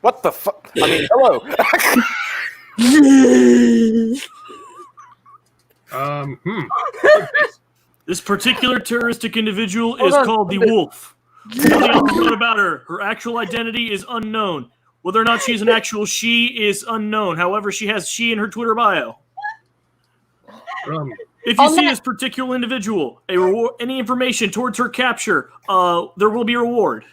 What the fuck? I mean, hello. This particular terroristic individual is called the Wolf. Nothing else is known about her. Her actual identity is unknown. Whether or not she is an actual she is unknown. However, she has she in her Twitter bio. If you see this particular individual, any information towards her capture, there will be a reward.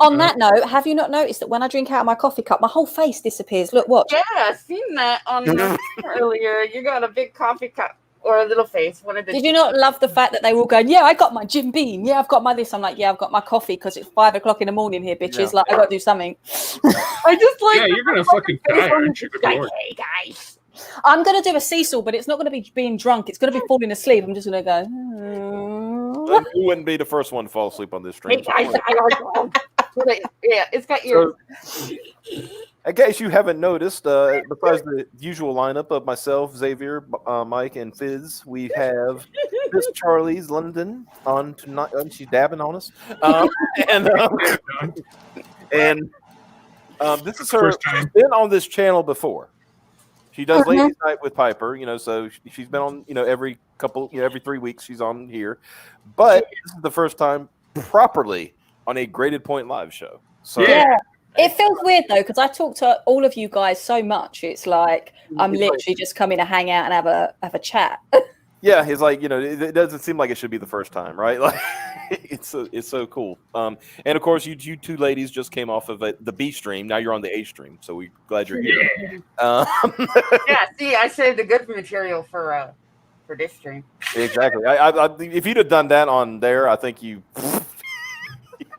On that note, have you not noticed that when I drink out of my coffee cup, my whole face disappears? Look, watch. Yeah, I've seen that on the earlier. You got a big coffee cup or a little face. Did you not love the fact that they were all going, yeah, I got my Jim Beam. Yeah, I've got my this. I'm like, yeah, I've got my coffee because it's 5 o'clock in the morning here, bitches. Yeah. Like, I got to do something. I just like. Yeah, you're going to fucking die, aren't you? Like, hey, guys. I'm going to do a Cecil, but it's not going to be being drunk. It's going to be falling asleep. I'm just going to go. You wouldn't be the first one to fall asleep on this stream. Hey, guys, yeah, it's got your. In case you haven't noticed, besides the usual lineup of myself, Xavier, Mike, and Fizz, we have Miss Charlie's London on tonight. She's dabbing on us, and this is her. She's been on this channel before. She does Ladies Night with Piper, so she's been on, every 3 weeks she's on here, but this is the first time properly on a Graded Point live show. So yeah. It feels weird though, because I talk to all of you guys so much. It's like I'm literally just coming to hang out and have a chat. Yeah, it's like it doesn't seem like it should be the first time, right? Like it's so cool. And of course, you two ladies just came off of the B stream. Now you're on the A stream, so we're glad you're here. Yeah, see, I saved the good material for this stream. Exactly. If you'd have done that on there, I think you.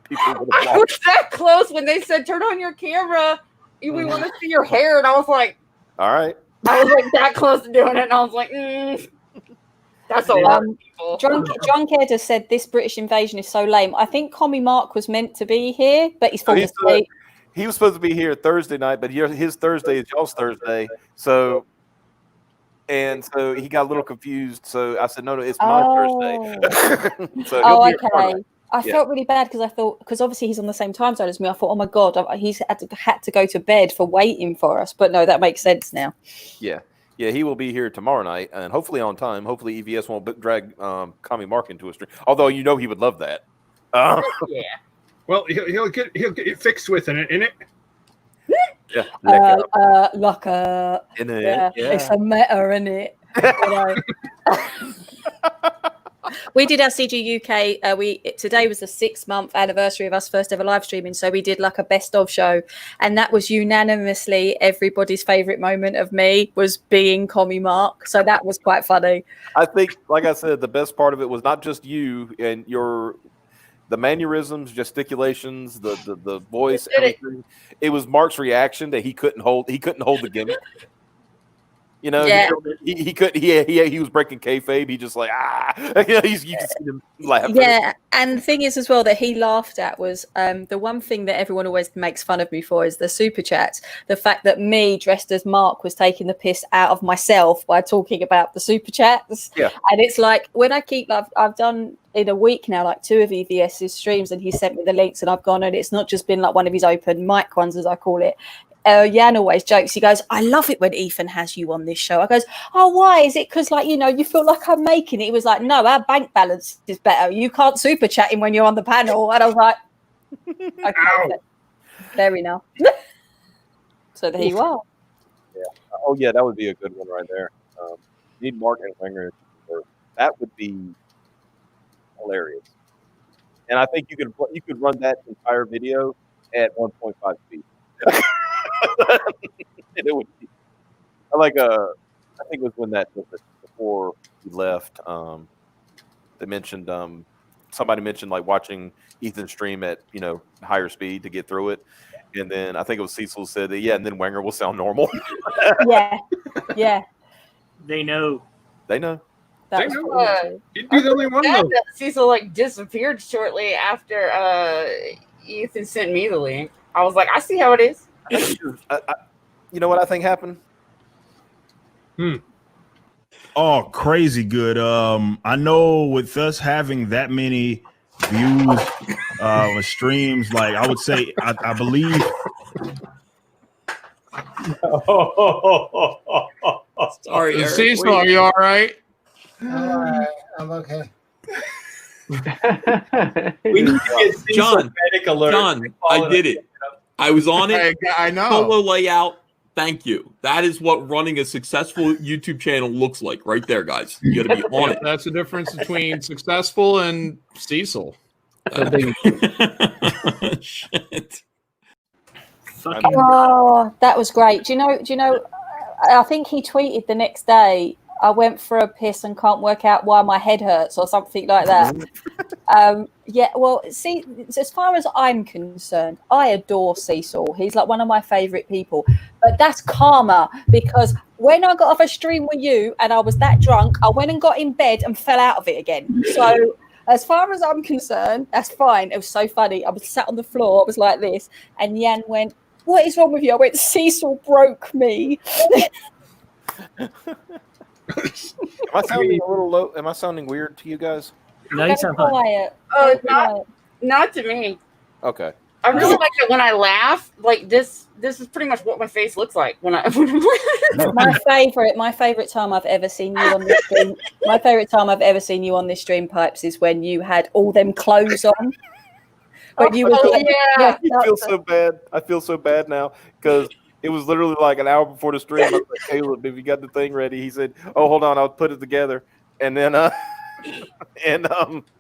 I was that close when they said turn on your camera. We want to see your hair, and I was like, all right. I was like that close to doing it, and I was like, that's a lot of people. Drunk Ed has said this British invasion is so lame. I think Commie Mark was meant to be here, but he's fallen asleep. He was supposed to be here Thursday night, but his Thursday is y'all's Thursday. So he got a little confused. So I said, no, it's my Thursday. So okay. I felt really bad because obviously he's on the same time zone as me. I thought, oh my God, he's had to go to bed for waiting for us. But no, that makes sense now. Yeah. Yeah, he will be here tomorrow night and hopefully on time. Hopefully EVS won't drag Commie Mark into a stream. Although he would love that. Yeah. Well, he'll get it fixed with it, innit? Yeah. In it. Yeah. It's a meta, in it. We did our CG UK. Today was the 6-month anniversary of us first ever live streaming, so we did like a best of show, and that was unanimously everybody's favorite moment of me was being Commie Mark. So that was quite funny. I think, like I said, the best part of it was not just you and the mannerisms, gesticulations, the voice, everything. It was Mark's reaction that he couldn't hold the gimmick. He could. He was breaking kayfabe. He just like you can see him laughing. Yeah, and the thing is as well that he laughed at was the one thing that everyone always makes fun of me for is the super chats. The fact that me dressed as Mark was taking the piss out of myself by talking about the super chats. Yeah, and it's like when I've done in a week now like 2 of EVS's streams, and he sent me the links, and I've gone, and it's not just been like one of his open mic ones as I call it. Jan always jokes. He goes, I love it when Ethan has you on this show. I goes, oh, why? Is it because, you feel like I'm making it? He was like, no, our bank balance is better. You can't super chat him when you're on the panel. And I was like, okay, fair enough. So there you are. Yeah. Oh, yeah, that would be a good one right there. Need Mark and Wenger. That would be hilarious. And I think you could run that entire video at 1.5 speed. It would be, I think it was when before he left. They mentioned somebody mentioned like watching Ethan stream at higher speed to get through it, and then I think it was Cecil said that and then Wenger will sound normal. yeah. They know. They know. You'd be the only one though. Cecil disappeared shortly after Ethan sent me the link. I was like, I see how it is. You know what I think happened? Oh, crazy good. I know with us having that many views with streams. Like I would say, I believe. Sorry, Eric. Cecil, are you all right? I'm okay. We need to get John, I did it. I was on it. I know. Solo layout. Thank you. That is what running a successful YouTube channel looks like right there, guys. You got to be on it. That's the difference between successful and Cecil. Shit. Oh, that was great. Do you know, I think he tweeted the next day, I went for a piss and can't work out why my head hurts or something like that. Yeah, well, see, as far as I'm concerned, I adore Cecil. He's like one of my favorite people. But that's karma, because when I got off a stream with you and I was that drunk, I went and got in bed and fell out of it again. So as far as I'm concerned, that's fine. It was so funny. I was sat on the floor, I was like this, and Yan went, "What is wrong with you?" I went, "Cecil broke me." Am I sounding a little low? Am I sounding weird to you guys? No, you sound fine. Quiet. Not to me. Okay. I really like that when I laugh. Like this is pretty much what my face looks like when I'm My favorite time I've ever seen you on this stream. My favorite time I've ever seen you on this stream, Pipes, is when you had all them clothes on. When you were yeah. I feel so bad. I feel so bad now because it was literally like an hour before the stream. I was like, "Caleb, have you got the thing ready?" He said, "Oh, hold on, I'll put it together." And then,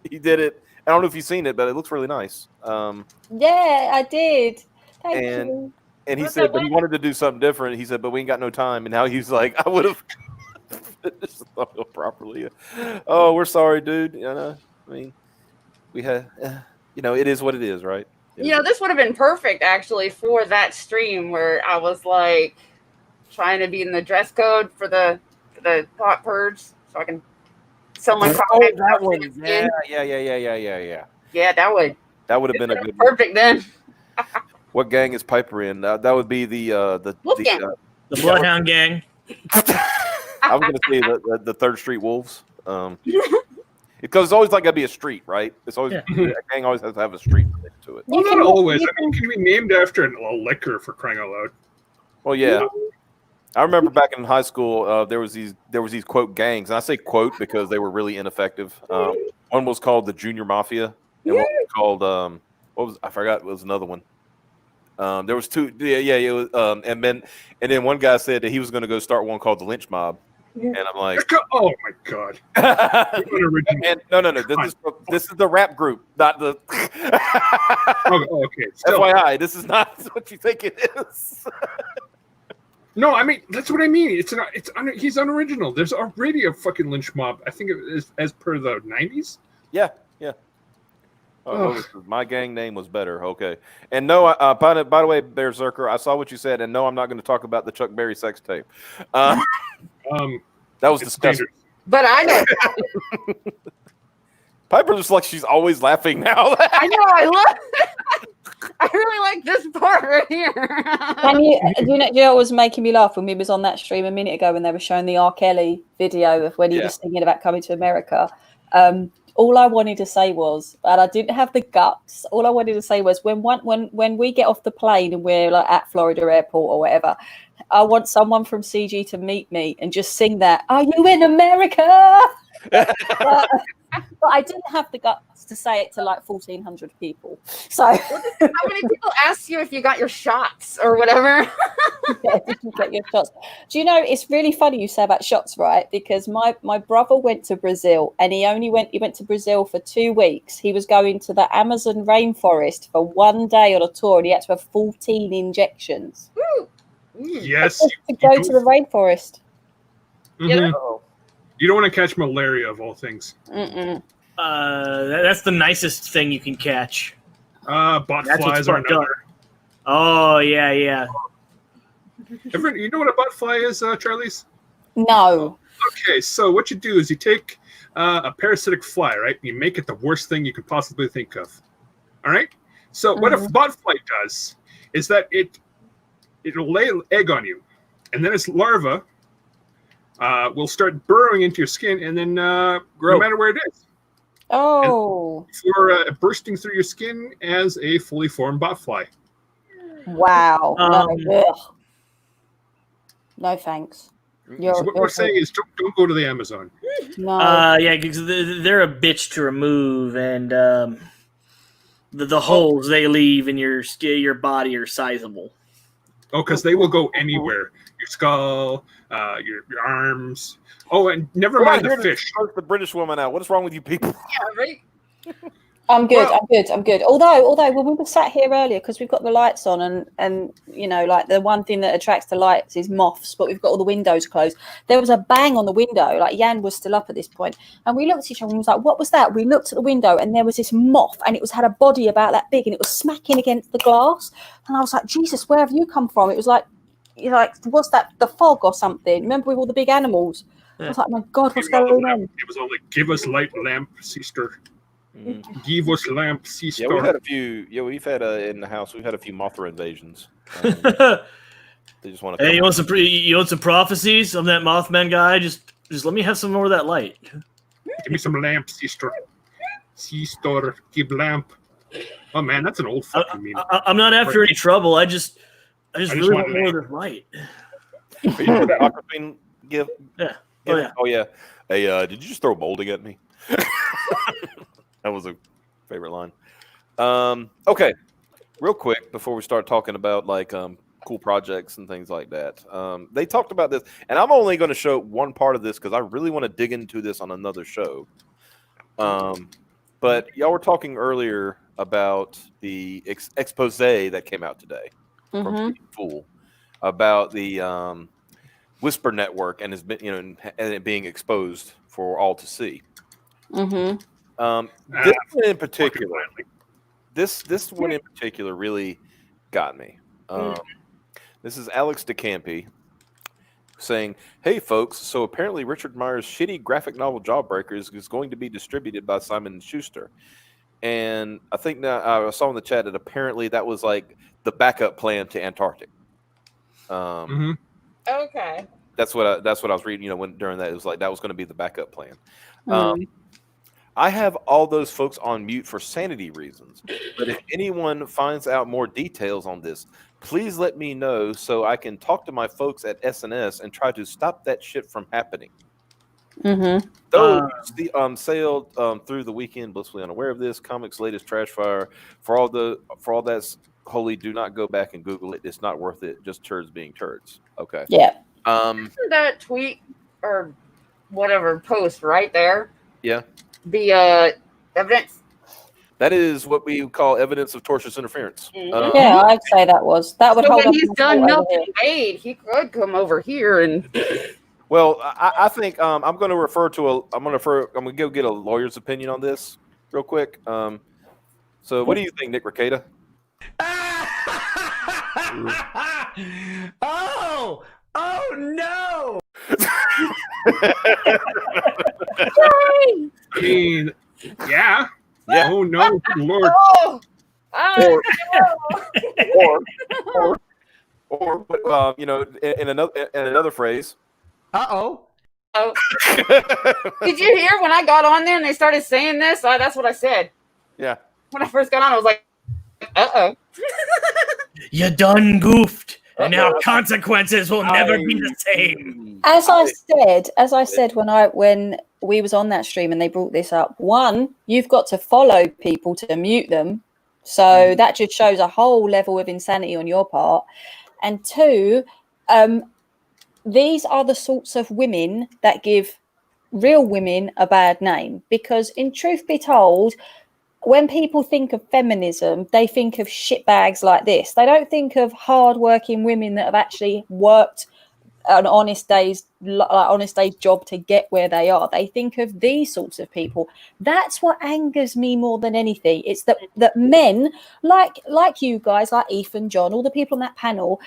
he did it. I don't know if you've seen it, but it looks really nice. Yeah, I did. Thank you. And he said, but he wanted to do something different. He said, but we ain't got no time. And now he's like, I would have finished the thumbnail properly. Oh, we're sorry, dude. You know, I mean, we had, it is what it is, right? This would have been perfect actually for that stream where I was like trying to be in the dress code for the hot purge, so I can sell my product. That one. Yeah. Yeah, that would have been a good perfect then. What gang is Piper in? That would be the Bloodhound Gang. I was going to say the Third Street Wolves. Because it's always like got to be a street, right? It's always a gang always has to have a street to it. Well, not always. I mean, it can be named after a liquor, for crying out loud. Well, yeah. I remember back in high school, there was these quote gangs, and I say quote because they were really ineffective. One was called the Junior Mafia, and one was called I forgot. It was another one. There was two. Yeah. It was, and then one guy said that he was going to go start one called the Lynch Mob. And I'm like, oh my god! And no. This is the rap group, not the. Okay. Still. FYI, this is not what you think it is. No, I mean that's what I mean. He's unoriginal. There's already a fucking Lynch Mob. I think it is as per the 90s. Yeah. My gang name was better. Okay, and no, by the way, Berserker, I saw what you said, and no, I'm not going to talk about the Chuck Berry sex tape. That was disgusting. But I know Piper looks like she's always laughing now. I know. I love. I really like this part right here. Do you know what was making me laugh when we was on that stream a minute ago when they were showing the R. Kelly video of when he was singing about coming to America? All I wanted to say was, and I didn't have the guts. All I wanted to say was, when we get off the plane and we're like at Florida Airport or whatever, I want someone from CG to meet me and just sing that. Are you in America? But I didn't have the guts to say it to like 1,400 people. So how many people ask you if you got your shots or whatever? Yeah, did you get your shots? Do you know, it's really funny you say about shots, right? Because my brother went to Brazil and he went to Brazil for 2 weeks. He was going to the Amazon rainforest for 1 day on a tour and he had to have 14 injections. Yes. To go to the rainforest. Mm-hmm. You don't want to catch malaria of all things. That's the nicest thing you can catch. Bot flies are another. Oh, yeah. You know what a bot fly is, Charlize? No. Okay, so what you do is you take a parasitic fly, right? You make it the worst thing you could possibly think of. All right? So what a bot fly does is that it'll lay an egg on you, and then its larva will start burrowing into your skin, and then no matter where it is, Oh, before bursting through your skin as a fully formed botfly. wow. Um, No, ugh. No thanks. So what we're saying is don't go to the Amazon. No. Yeah, because they're a bitch to remove, and the holes they leave in your body are sizable. Oh, because they will go anywhere. Your skull, your arms. Oh, and never mind the fish. The British woman out. What is wrong with you people? Yeah, right. I'm good. I'm good. Although when we were sat here earlier, because we've got the lights on, and you know, like the one thing that attracts the lights is moths, but we've got all the windows closed. There was a bang on the window. Like Jan was still up at this point, and we looked at each other and was like, "What was that?" We looked at the window, and there was this moth, and it had a body about that big, and it was smacking against the glass. And I was like, "Jesus, where have you come from?" It was like, what's that? The fog or something? Remember with all the big animals? I was like, "My God, what's going on?" It was all like, "Give us light, lamp, sister. Give us lamp, sister." Yeah, we've had a few. Yeah, we've had in the house. We've had a few Mothra invasions. They just want to. Hey, you want some prophecies? I'm that Mothman guy. Just let me have some more of that light. Give me some lamp, sister. Sister, give lamp. Oh man, that's an old fucking meme. I'm not after any trouble. I just really want more of this light. Are you doing that Aquafina give? Yeah. Oh yeah. Hey, did you just throw molding at me? That was a favorite line. Okay, real quick before we start talking about like cool projects and things like that. They talked about this, and I'm only going to show one part of this because I really want to dig into this on another show. But y'all were talking earlier about the expose that came out today from Fool about the Whisper Network and has been, and it being exposed for all to see. This one in particular, this one in particular really got me. This is Alex DeCampi saying, "Hey folks, so apparently Richard Meyer's shitty graphic novel Jawbreakers is going to be distributed by Simon & Schuster." And I think that I saw in the chat that apparently that was like the backup plan to Antarctic. Okay. That's what I was reading. When during that, it was like that was going to be the backup plan. I have all those folks on mute for sanity reasons. But if anyone finds out more details on this, please let me know so I can talk to my folks at SNS and try to stop that shit from happening. Those sailed through the weekend blissfully unaware of this. Comics' latest trash fire. For all that's holy, do not go back and Google it. It's not worth it. Just turds being turds. Okay. Yeah. That tweet or whatever post right there. Yeah. The evidence. That is what we call evidence of tortious interference. Yeah, I'd say that would So hold when up. he's done milking Wade, he could come over here and. Well, I think I'm going to refer to I'm going to go get a lawyer's opinion on this real quick. So, what do you think, Nick Rekieta? Oh no! I mean, yeah. Oh no, Lord. Or in another phrase. Oh. Did you hear when I got on there and they started saying this? That's what I said. Yeah. When I first got on, I was like, You done goofed, and now consequences will never be the same. As I said when we was on that stream and they brought this up, one, you've got to follow people to mute them. So that just shows a whole level of insanity on your part. And two, these are the sorts of women that give real women a bad name, because in truth be told, when people think of feminism, they think of shitbags like this. They don't think of hardworking women that have actually worked an honest day's job to get where they are. They think of these sorts of people. That's what angers me more than anything. It's that men like you guys, like Ethan, John, all the people on that panel,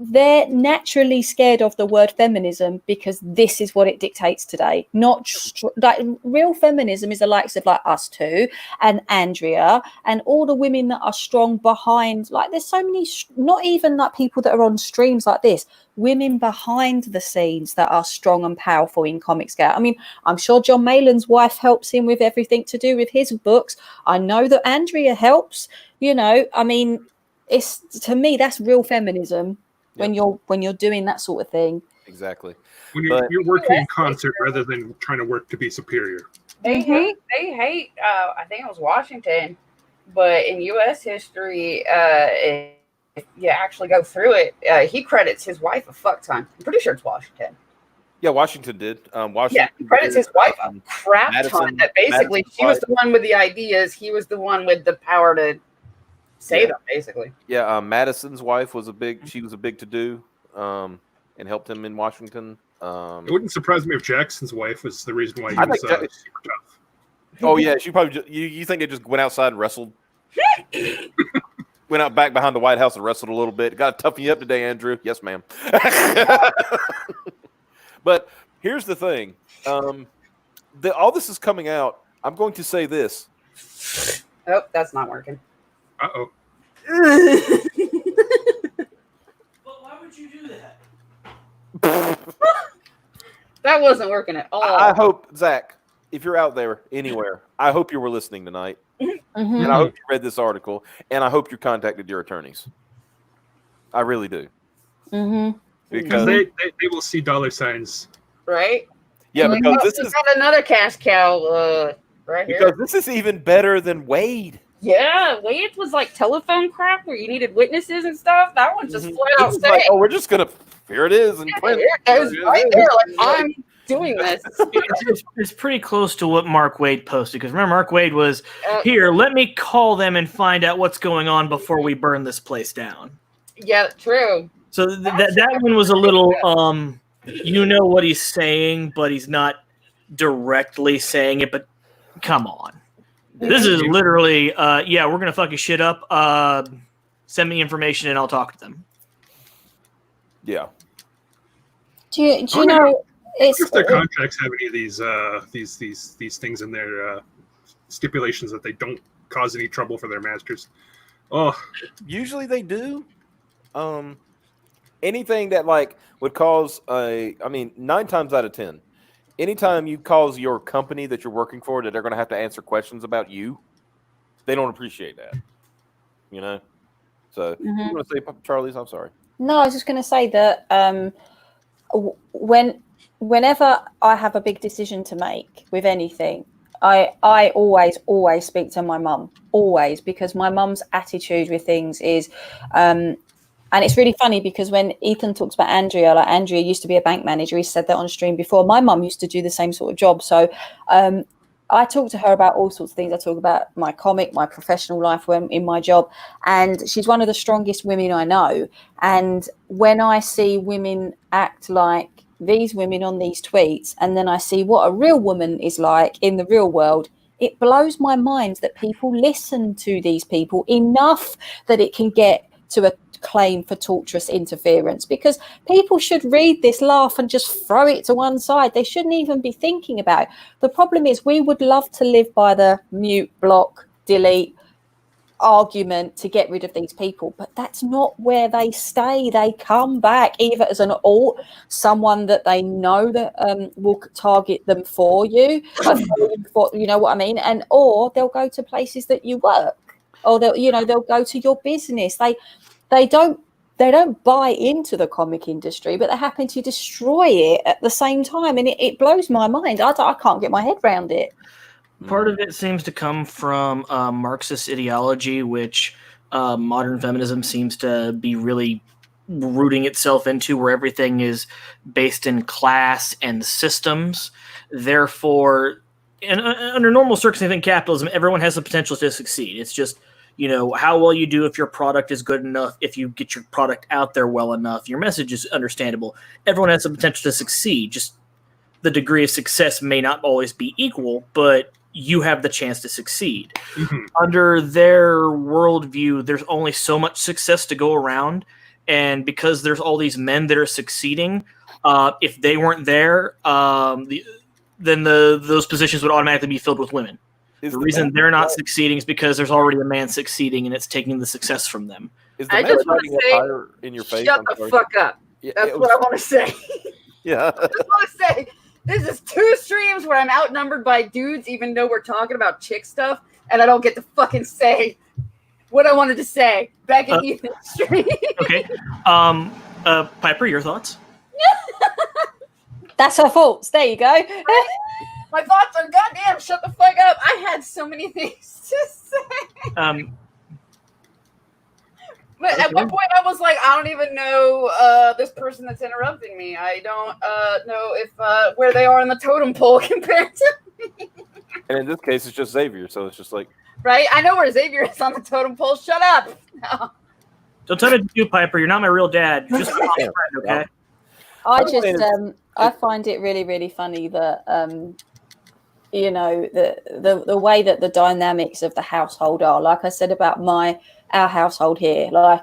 they're naturally scared of the word feminism because this is what it dictates today. Not like real feminism is the likes of like us two and Andrea and all the women that are strong behind. Like there's so many, not even like people that are on streams like this, women behind the scenes that are strong and powerful in Comic Scout. I mean, I'm sure John Maylan's wife helps him with everything to do with his books. I know that Andrea helps. You know, I mean, it's to me that's real feminism. When you're doing that sort of thing. Exactly. When you're working in concert rather than trying to work to be superior. They hate I think it was Washington, but in U.S. history, if you actually go through it, he credits his wife a fuck ton. I'm pretty sure it's Washington. Yeah, Washington did. Washington he credits his wife a crap ton. That basically she was the one with the ideas. He was the one with the power to save them, basically. Yeah, Madison's wife was a big to do, and helped him in Washington. It wouldn't surprise me if Jackson's wife was the reason why he was super tough. Oh yeah, she probably you think they just went outside and wrestled? Went out back behind the White House and wrestled a little bit. Got to toughen you up today, Andrew. Yes, ma'am. But here's the thing. All this is coming out. I'm going to say this. Oh, that's not working. Uh-oh. Well, why would you do that? That wasn't working at all. I hope, Zach, if you're out there anywhere, I hope you were listening tonight. Mm-hmm. And I hope you read this article. And I hope you contacted your attorneys. I really do. Mm-hmm. Because they will see dollar signs. Right? Yeah, like, because this is got another cash cow right here. Because this is even better than Wade. Yeah, Wade was like telephone crap where you needed witnesses and stuff. That one's just flat out saying, like, oh, we're just gonna here it is and here it goes right there. Like I'm doing this. It's pretty close to what Mark Wade posted because remember Mark Wade was here. Let me call them and find out what's going on before we burn this place down. Yeah, true. So that one was a little you know what he's saying, but he's not directly saying it. But come on. This is literally, we're going to fuck your shit up. Send me information and I'll talk to them. Yeah. Do you know? If their contracts have any of these things in their stipulations that they don't cause any trouble for their masters. Oh, usually they do. Anything that like would cause 9 times out of 10. Anytime you cause your company that you're working for that they're going to have to answer questions about you, they don't appreciate that. You know? So, you want to say, Charlie's? I'm sorry. No, I was just going to say that whenever I have a big decision to make with anything, I always speak to my mum, always, because my mum's attitude with things is and it's really funny because when Ethan talks about Andrea, like Andrea used to be a bank manager. He said that on stream before. My mum used to do the same sort of job. So I talk to her about all sorts of things. I talk about my comic, my professional life when in my job. And she's one of the strongest women I know. And when I see women act like these women on these tweets, and then I see what a real woman is like in the real world, it blows my mind that people listen to these people enough that it can get to a claim for torturous interference, because people should read this, laugh and just throw it to one side. They shouldn't even be thinking about it. The problem is we would love to live by the mute, block, delete argument to get rid of these people, but that's not where they stay. They come back either as an alt, someone that they know that will target them for you, you know what I mean, and or they'll go to places that you work, or they'll go to your business. They don't buy into the comic industry, but they happen to destroy it at the same time, and it blows my mind. I can't get my head around it. Part of it seems to come from Marxist ideology, which modern feminism seems to be really rooting itself into, where everything is based in class and systems. Therefore, and under normal circumstances in capitalism, everyone has the potential to succeed. It's just, how well you do if your product is good enough, if you get your product out there well enough, your message is understandable. Everyone has the potential to succeed. Just the degree of success may not always be equal, but you have the chance to succeed. Mm-hmm. Under their worldview, there's only so much success to go around, and because there's all these men that are succeeding, if they weren't there, then those positions would automatically be filled with women. The reason they're not succeeding is because there's already a man succeeding, and it's taking the success from them. Is the I man just want riding to up say, higher in your face? shut I'm the sorry. fuck up. Yeah, That's it what I was- want to say. Yeah. I just want to say, this is 2 streams where I'm outnumbered by dudes, even though we're talking about chick stuff, and I don't get to fucking say what I wanted to say back in Ethan's stream. Okay. Piper, your thoughts? That's her faults. There you go. My thoughts are goddamn shut the fuck up. I had so many things to say. But at one point I was like, I don't even know this person that's interrupting me. I don't know if where they are in the totem pole compared to me. And in this case, it's just Xavier, so it's just like, Right? I know where Xavier is on the totem pole. Shut up. No. Don't tell me to do, Piper. You're not my real dad. You're just my friend, okay? I find it really, really funny that you know, the way that the dynamics of the household are. Like I said about our household here, like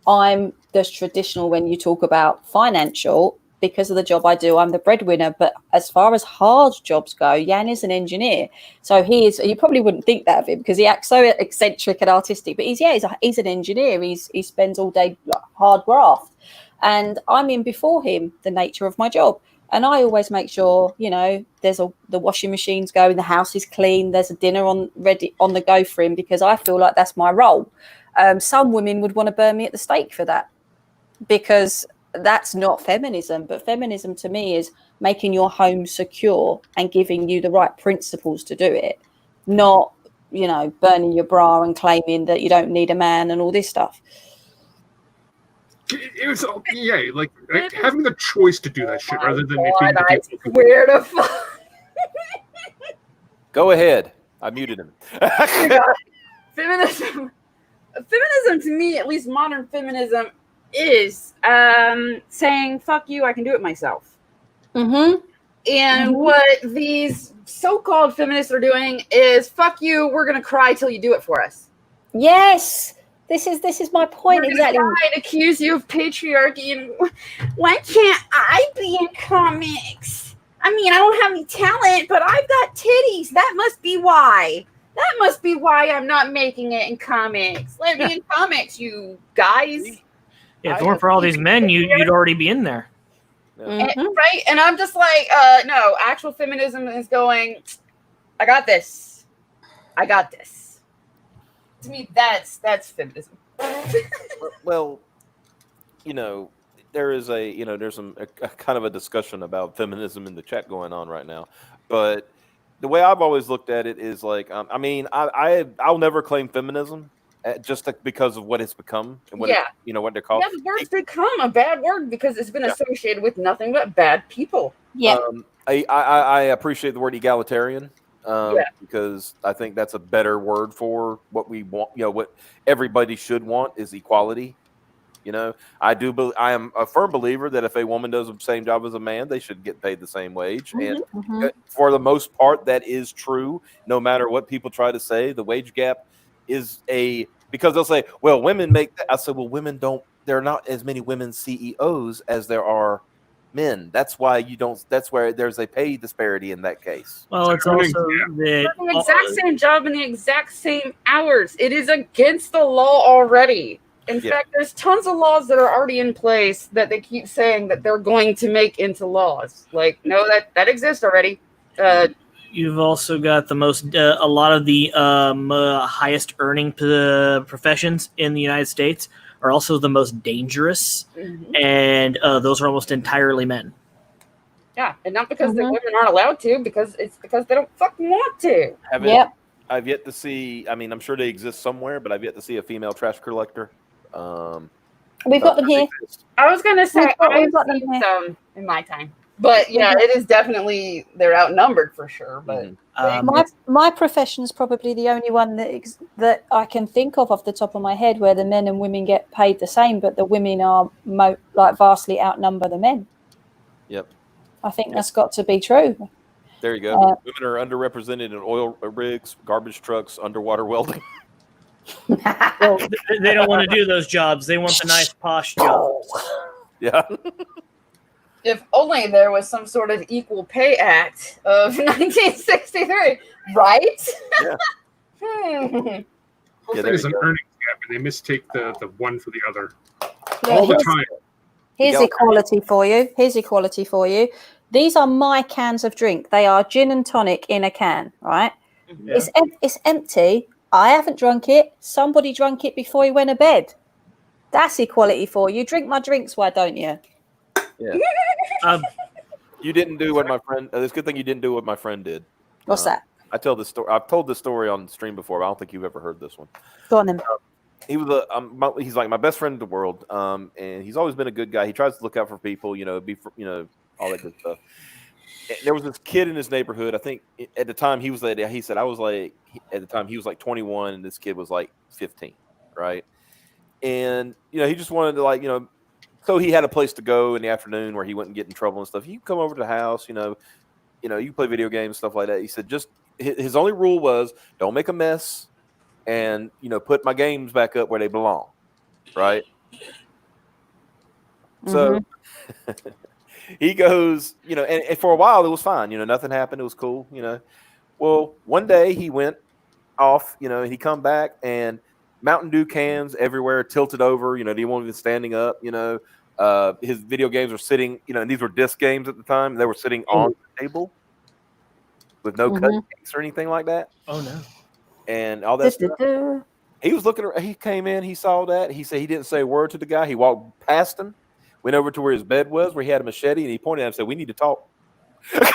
I'm just traditional when you talk about financial. Because of the job I do, I'm the breadwinner. But as far as hard jobs go, Jan is an engineer. So you probably wouldn't think that of him because he acts so eccentric and artistic. But he's an engineer. He spends all day like, hard graft. And I'm in before him, the nature of my job. And I always make sure, you know, the washing machine's going, the house is clean, there's a dinner ready on the go for him because I feel like that's my role. Some women would want to burn me at the stake for that because that's not feminism. But feminism to me is making your home secure and giving you the right principles to do it, not, you know, burning your bra and claiming that you don't need a man and all this stuff. It was like having the choice to do that shit rather than it being I swear to fuck. go ahead. I muted him. Feminism to me, at least modern feminism, is saying fuck you, I can do it myself. And what these so-called feminists are doing is fuck you, we're gonna cry till you do it for us. Yes, this is my point. Exactly. I'd accuse you of patriarchy and why can't I be in comics? I mean, I don't have any talent, but I've got titties. That must be why. That must be why I'm not making it in comics. Let me in comics, you guys. Yeah, if it weren't for all these men, you'd already be in there. And, right? And I'm just like, no, actual feminism is going, I got this. I got this. To me, that's feminism. Well, you know, there's a kind of a discussion about feminism in the chat going on right now. But the way I've always looked at it is like, I mean, I'll never claim feminism just because of what it's become and what what they're called. Yeah, the word's become a bad word because it's been associated with nothing but bad people. Yeah. I appreciate the word egalitarian. Because I think that's a better word for what we want. You know, what everybody should want is equality. You know, I am a firm believer that if a woman does the same job as a man, they should get paid the same wage. And for the most part, that is true. No matter what people try to say, the wage gap is because they'll say, well, women make that. I said, well, women don't. There are not as many women CEOs as there are men. That's why that's where there's a pay disparity in that case. Well, it's also that the exact same job and the exact same hours. It is against the law already. In fact, there's tons of laws that are already in place that they keep saying that they're going to make into laws. Like, no, that exists already. You've also got the most, a lot of the highest earning professions in the United States are also the most dangerous, and those are almost entirely men. Yeah, and not because the women aren't allowed to, because it's because they don't fucking want to. I've yet to see. I mean, I'm sure they exist somewhere, but I've yet to see a female trash collector. We've got them here. I was gonna say We've got them seen here. some in my time, but yeah, it is definitely they're outnumbered for sure. But my profession's probably the only one that I can think of off the top of my head where the men and women get paid the same, but the women are vastly outnumber the men. Yep. I think that's got to be true. There you go. Women are underrepresented in oil rigs, garbage trucks, underwater welding. Well, they don't want to do those jobs. They want the nice posh jobs. Yeah. If only there was some sort of Equal Pay Act of 1963, right? Yeah. Whole Yeah, thing is there an you go. earnings gap, and they mistake the one for the other Look, all the here's- time. Here's Yeah. equality for you. Here's equality for you. These are my cans of drink. They are gin and tonic in a can, right? Yeah. It's empty. I haven't drunk it. Somebody drank it before he went to bed. That's equality for you. Drink my drinks, why don't you? Yeah. Um, You didn't do what my friend. It's a good thing you didn't do what my friend did. What's that? I tell this story. I've told this story on stream before, but I don't think you've ever heard this one. Go on then. He was he's like my best friend in the world, and he's always been a good guy. He tries to look out for people, all that good stuff. And there was this kid in his neighborhood. I think at the time he said I was like at the time he was like 21, and this kid was like 15, right? And he just wanted to so he had a place to go in the afternoon where he wouldn't get in trouble and stuff. You can come over to the house, you can play video games, stuff like that. He said just his only rule was don't make a mess. And put my games back up where they belong, right? So he goes, and for a while it was fine, nothing happened, it was cool, Well, one day he went off, and he come back and Mountain Dew cans everywhere, tilted over, he wasn't even standing up, his video games were sitting, and these were disc games at the time. They were sitting on the table with no cupcakes or anything like that. oh no. And all that stuff. He was looking. He came in. He saw that. He said he didn't say a word to the guy. He walked past him, went over to where his bed was, where he had a machete, and he pointed at him and said, "We need to talk."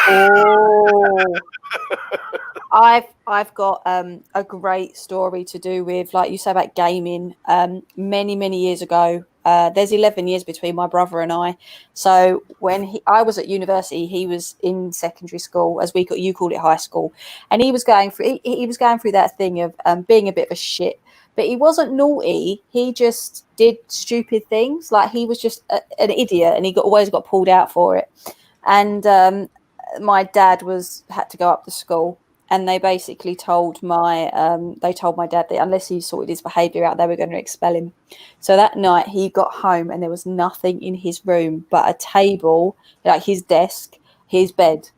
Oh, I've got a great story to do with, like you say, about gaming. Many years ago, there's 11 years between my brother and I. So when I was at university, he was in secondary school, as you call it, high school, and he was going through that thing of being a bit of a shit. But he wasn't naughty. He just did stupid things. Like he was just an idiot, and he always got pulled out for it. And my dad had to go up to school, and they basically told my dad that unless he sorted his behaviour out, they were going to expel him. So that night he got home and there was nothing in his room but a table, like his desk, his bed,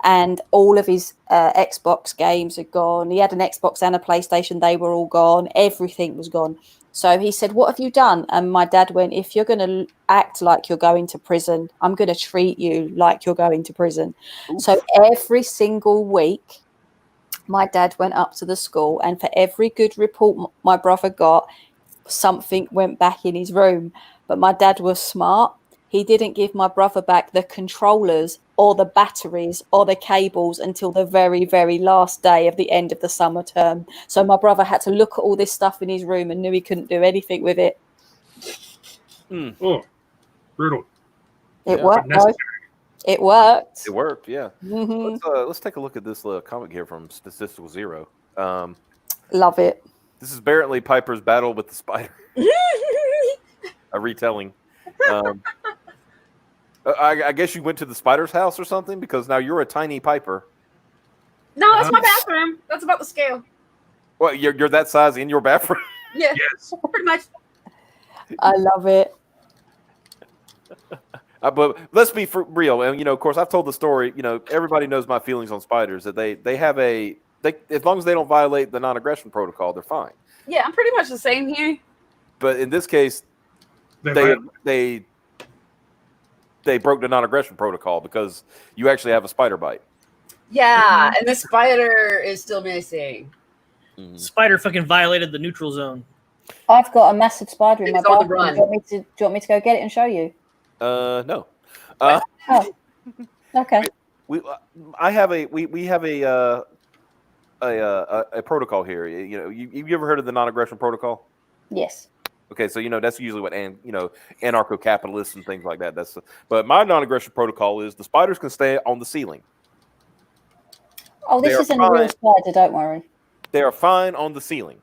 and all of his Xbox games had gone. He had an Xbox and a PlayStation. They were all gone. Everything was gone. So he said, "What have you done?" And my dad went, "If you're going to act like you're going to prison, I'm going to treat you like you're going to prison." Oof. So every single week, my dad went up to the school, and for every good report my brother got, something went back in his room. But my dad was smart. He didn't give my brother back the controllers or the batteries or the cables until the very, very last day of the end of the summer term. So my brother had to look at all this stuff in his room and knew he couldn't do anything with it. Oh, brutal. It worked, though. It worked. It worked, yeah. Mm-hmm. Let's take a look at this comic here from Statistical Zero. Love it. This is Barrett Lee Piper's Battle with the Spider. A retelling. I guess you went to the spider's house or something, because now you're a tiny Piper. No, that's my bathroom. That's about the scale. Well, you're that size in your bathroom? Yeah, yes, pretty much. I love it. But let's be for real. And, of course, I've told the story. Everybody knows my feelings on spiders, that they have as long as they don't violate the non-aggression protocol, they're fine. Yeah, I'm pretty much the same here. But in this case, they broke the non-aggression protocol because you actually have a spider bite. Yeah, and the spider is still missing. Spider fucking violated the neutral zone. I've got a massive spider in my It's on the bathroom. run. Do you want me to go get it and show you? No. Oh, okay. We have a protocol here. You ever heard of the non-aggression protocol? Yes. Okay, so that's usually what anarcho-capitalists and things like that. But my non-aggression protocol is the spiders can stay on the ceiling. Oh, this isn't a real spider. Don't worry. They are fine on the ceiling.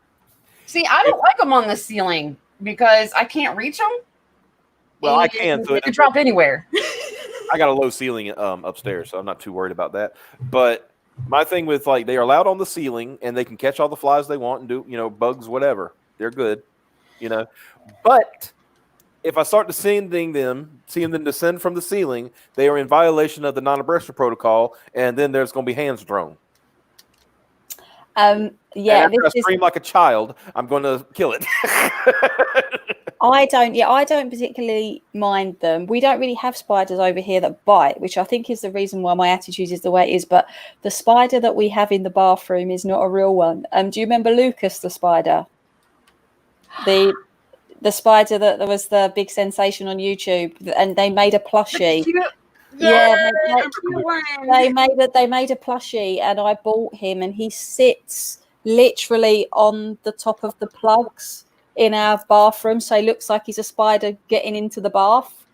See, I don't like them on the ceiling because I can't reach them. Well, I can. So it can drop anywhere. I got a low ceiling upstairs, so I'm not too worried about that. But my thing with they are allowed on the ceiling and they can catch all the flies they want and do bugs, whatever. They're good, you know. But if I start to seeing them descend from the ceiling, they are in violation of the non-aggression protocol, and then there's going to be hands thrown. Yeah, and after I scream like a child, I'm going to kill it. I don't particularly mind them. We don't really have spiders over here that bite, which I think is the reason why my attitude is the way it is. But the spider that we have in the bathroom is not a real one. Do you remember Lucas the spider? The spider that there was the big sensation on YouTube, and they made a plushie. They made a plushie, and I bought him, and he sits literally on the top of the plugs in our bathroom, so he looks like he's a spider getting into the bath.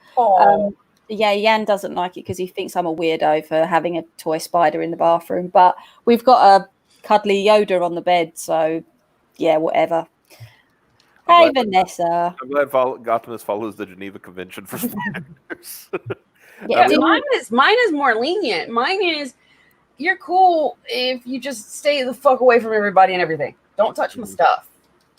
Jan doesn't like it because he thinks I'm a weirdo for having a toy spider in the bathroom, but we've got a cuddly Yoda on the bed, so yeah, whatever. Hey, Vanessa. I'm glad Optimus follows the Geneva Convention for spiders. Mine is more lenient. Mine is, you're cool if you just stay the fuck away from everybody and everything. Don't touch my stuff.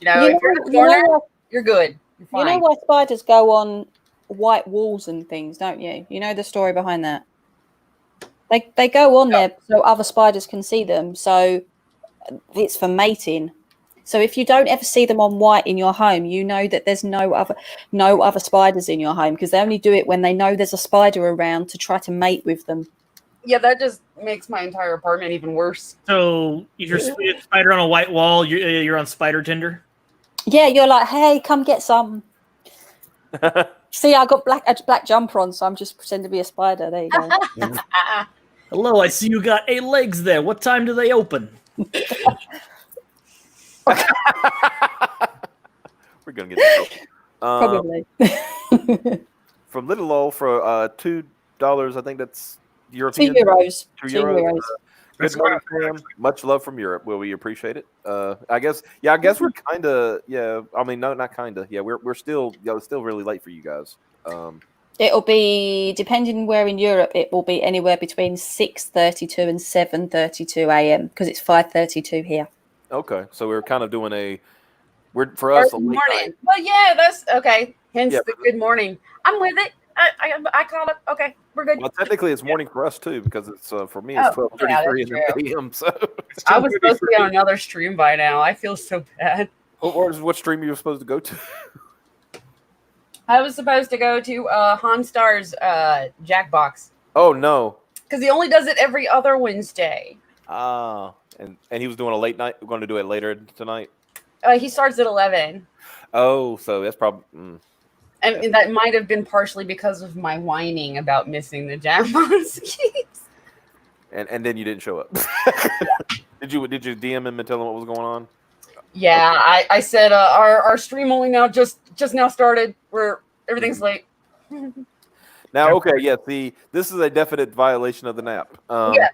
If you're in the corner, you're good. You're fine. You know why spiders go on white walls and things, don't you? You know the story behind that? They go on there so other spiders can see them. So it's for mating. So if you don't ever see them on white in your home, you know that there's no other spiders in your home, because they only do it when they know there's a spider around to try to mate with them. Yeah, that just makes my entire apartment even worse. So if you're a spider on a white wall, you're on Spider Tinder? Yeah, you're like, hey, come get some. See, I got a black jumper on, so I'm just pretending to be a spider. There you go. Hello, I see you got 8 legs there. What time do they open? We're gonna get that. Probably. From Little Ol for $2, I think that's European. €2. €2. Good morning, Sam. Much love from Europe. Will we appreciate it? I guess we're kind of. Yeah, I mean, no, not kind of. Yeah, we're still. It's still really late for you guys. It'll be, depending where in Europe, it will be anywhere between 6:32 and 7:32 a.m. because it's 5:32 here. Okay, so we're kind of doing for us a late morning. night. Well, yeah, that's okay. Hence the good morning. I'm with it. I call it. Okay, we're good. Well, technically, it's morning for us too, because it's for me it's 12:33 a.m. So I was supposed to be on another stream by now. I feel so bad. What stream you were supposed to go to? I was supposed to go to Honstar's Jackbox. Oh no! Because he only does it every other Wednesday. Ah, and he was doing a late night. We're going to do it later tonight. He starts at 11. Oh, so that's probably. And that might have been partially because of my whining about missing the Jackbox. And then you didn't show up. Did you DM him and tell him what was going on? Yeah, I said our stream only now just now started. Everything's late. Now, okay, yeah. See, this is a definite violation of the NAP. Yeah.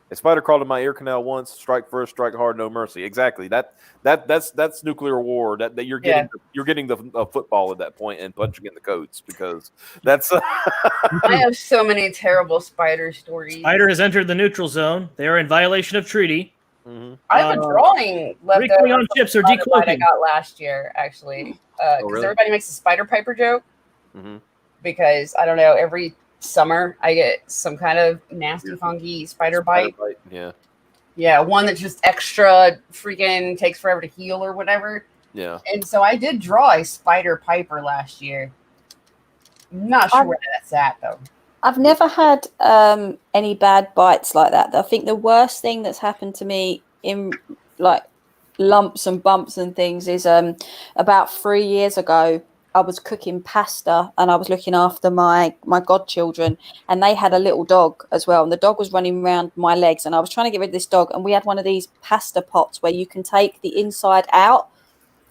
A spider crawled in my ear canal once. Strike first, strike hard, no mercy. Exactly. That's nuclear war. That you're getting you're getting the football at that point and punching in the codes, because that's. I have so many terrible spider stories. Spider has entered the neutral zone. They are in violation of treaty. Mm-hmm. I have a drawing left over on chips or I decloaking. got last year, actually, because everybody makes a Spider Piper joke. Mm-hmm. Because I don't know, every summer I get some kind of nasty, funky spider bite. Yeah, one that just extra freaking takes forever to heal or whatever. Yeah. And so I did draw a Spider Piper last year. I'm not sure where that's at though. I've never had any bad bites like that. I think the worst thing that's happened to me in like lumps and bumps and things is about 3 years ago. I was cooking pasta and I was looking after my godchildren, and they had a little dog as well. And the dog was running around my legs, and I was trying to get rid of this dog. And we had one of these pasta pots where you can take the inside out,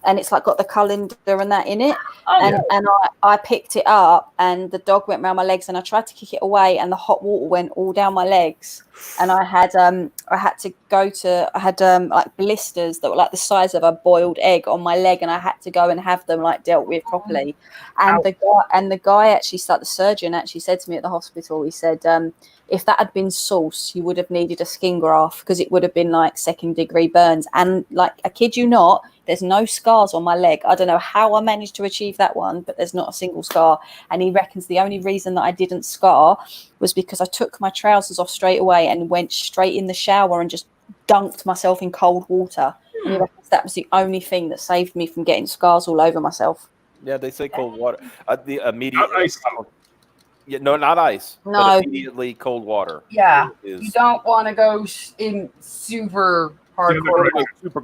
and it's like got the colander and that in it. And I picked it up, and the dog went around my legs, and I tried to kick it away, and the hot water went all down my legs. And I had like blisters that were like the size of a boiled egg on my leg, and I had to go and have them like dealt with properly. And the guy actually the surgeon actually said to me at the hospital, he said, if that had been sauce, you would have needed a skin graft, because it would have been like 2nd-degree burns. And like, I kid you not, There's no scars on my leg. I don't know how I managed to achieve that one, but there's not a single scar. And he reckons the only reason that I didn't scar was because I took my trousers off straight away and went straight in the shower and just dunked myself in cold water. And he reckons that was the only thing that saved me from getting scars all over myself. Yeah, they say cold water. The immediate Not ice. Yeah, no, not ice. No. But immediately cold water. Yeah, Is, you don't want to go in super hardcore.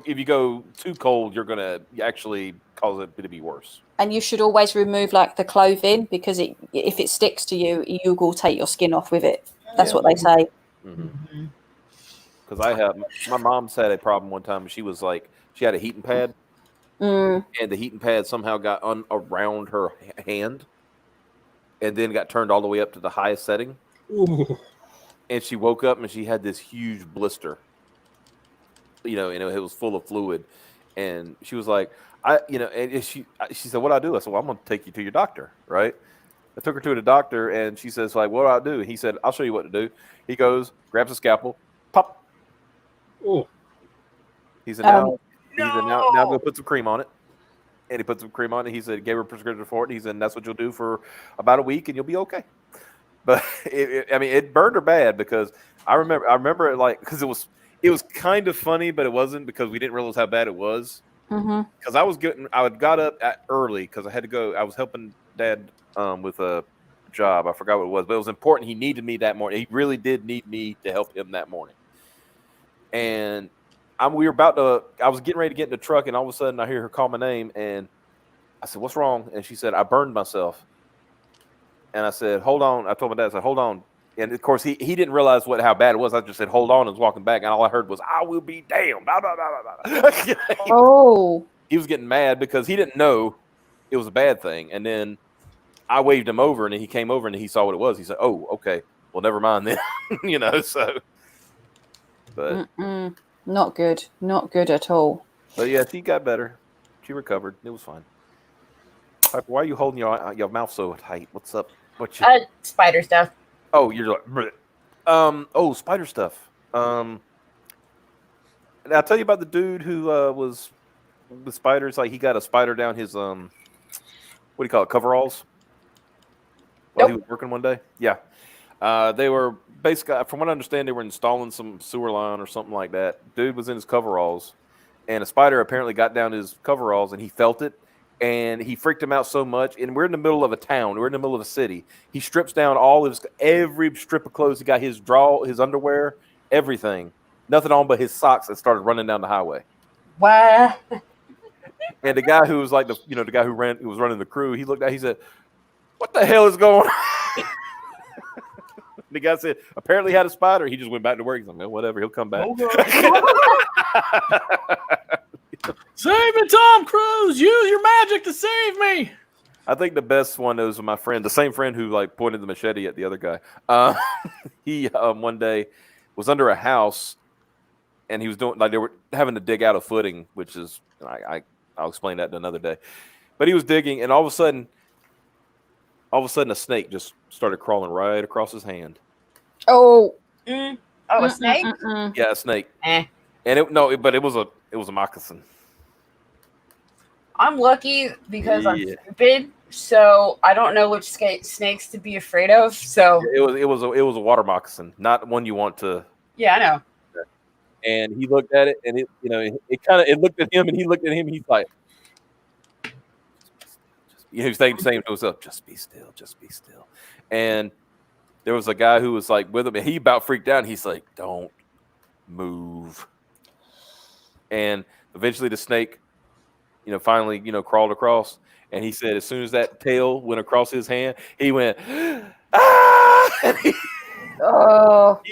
if you go too cold, you're gonna actually cause it to be worse. And you should always remove like the clothing, because if it sticks to you, you will take your skin off with it. That's what they say. Because my mom's had a problem one time. She was like, she had a heating pad, and the heating pad somehow got around her hand, and then got turned all the way up to the highest setting. Ooh. And she woke up and she had this huge blister, and it was full of fluid. And she was like, and she said, "What do I do?" I said, "Well, I'm going to take you to your doctor, right?" I took her to the doctor, and she says, "Like, what do I do?" And he said, "I'll show you what to do." He goes, grabs a scalpel, pop. Oh. He said, now go put some cream on it. And he put some cream on it. He said, gave her a prescription for it. And he said, that's what you'll do for about a week, and you'll be okay. But it burned her bad, because I remember it, like, because it was kind of funny, but it wasn't, because we didn't realize how bad it was. Because I got up early because I had to go. I was helping Dad with a job. I forgot what it was, but it was important. He needed me that morning. He really did need me to help him that morning. And I was getting ready to get in the truck, and all of a sudden I hear her call my name, and I said, "What's wrong?" And she said, "I burned myself." And I said, "Hold on." I told my dad, I said, "Hold on." And of course, he didn't realize how bad it was. I just said, "Hold on," and was walking back, and all I heard was, "I will be damned." Blah, blah, blah, blah, blah. Oh. He was getting mad because he didn't know it was a bad thing. And then I waved him over, and then he came over, and he saw what it was. He said, "Oh, okay. Well, never mind then." So. But not good at all. But yeah, she got better. She recovered. It was fine. Piper, why are you holding your mouth so tight? What's up? Spider stuff. Oh, you're like, bleh. Spider stuff. Did I tell you about the dude who was with spiders? Like, he got a spider down his what do you call it, coveralls? While he was working one day. Yeah. They were basically, from what I understand, they were installing some sewer line or something like that. Dude was in his coveralls, and a spider apparently got down his coveralls, and he felt it, and he freaked him out so much. And we're in the middle of a town. We're in the middle of a city. He strips down every strip of clothes. He got his underwear, everything, nothing on but his socks, and started running down the highway. What? And the guy who was like the guy who was running the crew, he looked at, he said, "What the hell is going on?" The guy said, apparently he had a spider. He just went back to work. He's like, "Man, whatever, he'll come back." Save me, Tom Cruise! Use your magic to save me! I think the best one was my friend, the same friend who like pointed the machete at the other guy. He one day was under a house, and he was doing, like, they were having to dig out a footing, which is I'll explain that another day. But he was digging, and all of a sudden a snake just started crawling right across his hand. Oh. A snake? Yeah, a snake. And it was a moccasin. I'm lucky because I'm stupid, so I don't know which snakes to be afraid of. So it was a water moccasin, not one you want to. Yeah, I know. And he looked at it, and it looked at him, and he looked at him, and he's like, he was saying to himself, "Just be still, just be still." And there was a guy who was like with him, and he about freaked out. And he's like, "Don't move." And eventually the snake, finally, crawled across. And he said, as soon as that tail went across his hand, he went, "Ah!" And he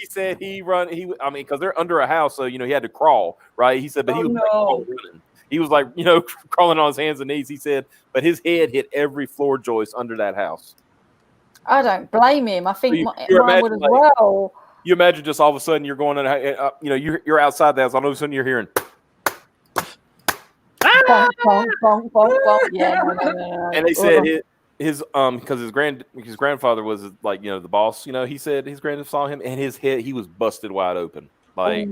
said because they're under a house, so he had to crawl, right? He said, but he was running. He was like, crawling on his hands and knees. He said, but his head hit every floor joist under that house. I don't blame him. I think mine would as like, well. You imagine just all of a sudden you're going you're outside the house. All of a sudden you're hearing. Bonk, bonk, bonk, bonk, bonk. Yeah, no. And they said his because his grandfather was like the boss. He said his grandfather saw him, and his head, he was busted wide open. like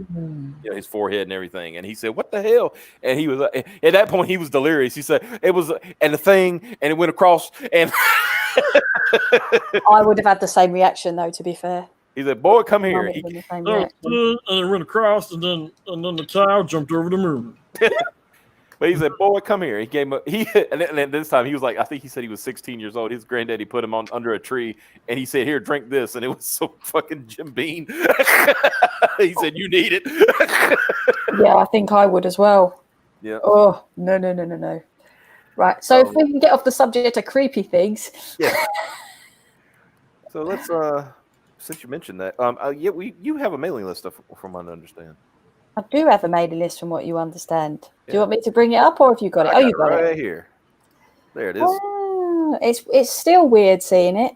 his forehead and everything. And he said, "What the hell?" And he was at that point he was delirious. He said it was and the thing, and it went across, and I would have had the same reaction though. To be fair, he said, "Boy, come here." And and it went across, and then the child jumped over the moon. But he said, "Boy, come here." He gave him and then this time he was like, I think he said he was 16 years old. His granddaddy put him on under a tree, and he said, "Here, drink this." And it was so fucking Jim Beam. He said, "You need it." Yeah, I think I would as well. Yeah. Oh no. Right. So if we can get off the subject of creepy things. Yeah. So let's since you mentioned that, you have a mailing list from what I understand. I do have a mailing list from what you understand. Do you want me to bring it up, or have you got it? Oh, you got it right here. There it is. It's still weird seeing it.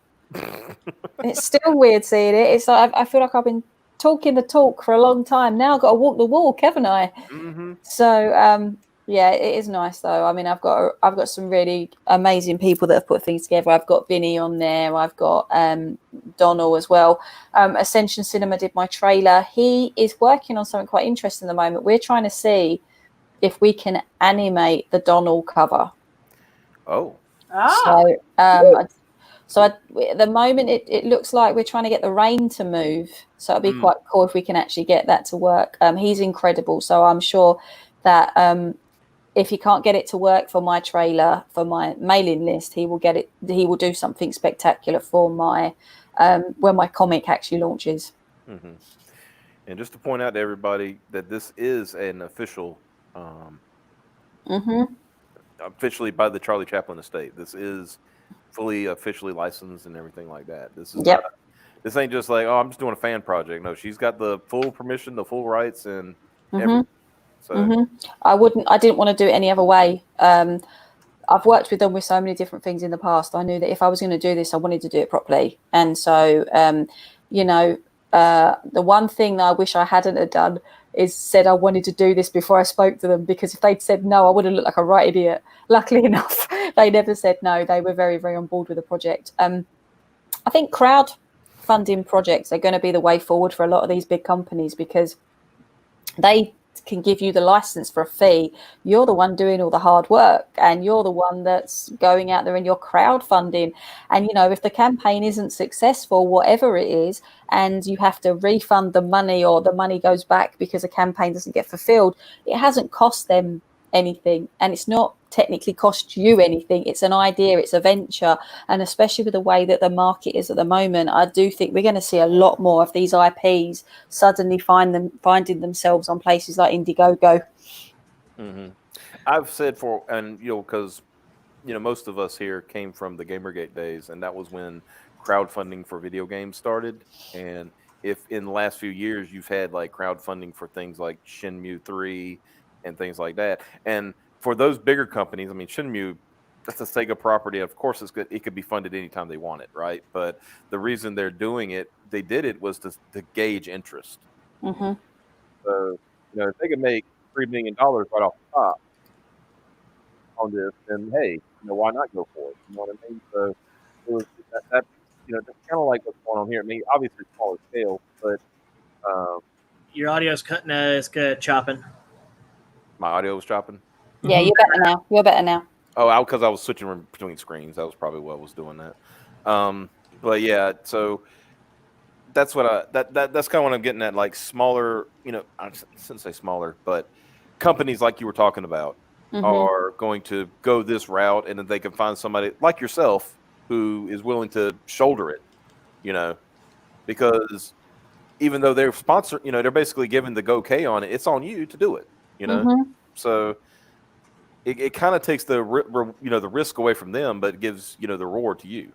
It's still weird seeing it. It's like I feel like I've been talking the talk for a long time now. I've got to walk the walk, haven't I? Mm-hmm. So yeah, it is nice though. I mean, I've got some really amazing people that have put things together. I've got Vinny on there. I've got Donald as well. Ascension Cinema did my trailer. He is working on something quite interesting at the moment. We're trying to see if we can animate the Donald cover. Oh. So at the moment, it looks like we're trying to get the rain to move. So it'd be quite cool if we can actually get that to work. He's incredible. So I'm sure that if he can't get it to work for my trailer, for my mailing list, he will get it. He will do something spectacular for my when my comic actually launches. Mm-hmm. And just to point out to everybody that this is an official, officially by the Charlie Chaplin estate. This is fully officially licensed and everything like that. This is not, this ain't just like, oh, I'm just doing a fan project. No, she's got the full permission, the full rights, and everything. So I didn't want to do it any other way. I've worked with them with so many different things in the past. I knew that if I was going to do this, I wanted to do it properly. And so, the one thing that I wish I hadn't have done is said I wanted to do this before I spoke to them, because if they'd said no, I would have looked like a right idiot. Luckily enough, they never said no. They were very, very on board with the project. I think crowdfunding projects are going to be the way forward for a lot of these big companies, because they can give you the license for a fee. You're the one doing all the hard work, and you're the one that's going out there and you're crowdfunding. And if the campaign isn't successful, whatever it is, and you have to refund the money, or the money goes back because a campaign doesn't get fulfilled, it hasn't cost them anything, and it's not technically cost you anything. It's an idea, it's a venture, and especially with the way that the market is at the moment, I do think we're going to see a lot more of these IPs suddenly finding themselves on places like Indiegogo. Mm-hmm. I've said because most of us here came from the Gamergate days, and that was when crowdfunding for video games started. And if in the last few years you've had like crowdfunding for things like Shenmue 3 and things like that, and for those bigger companies, I mean, Shenmue, that's a Sega property. Of course, it's good. It could be funded anytime they want it, right? But the reason they're doing it, they did it was to gauge interest. Mm-hmm. So, if they could make $3 million right off the top on this, then hey, why not go for it? You know what I mean? So it was that's kind of like what's going on here. I mean, obviously smaller scale, but your audio's cutting, chopping. My audio was chopping. Yeah, you're better now. Oh, because I was switching between screens. That was probably what was doing that. But yeah, so that's what that's kind of what I'm getting at. Like smaller, I shouldn't say smaller, but companies like you were talking about are going to go this route, and then they can find somebody like yourself who is willing to shoulder it. Because even though they're sponsor, they're basically giving the go-K on it. It's on you to do it. So it kind of takes the the risk away from them, but it gives the reward to you.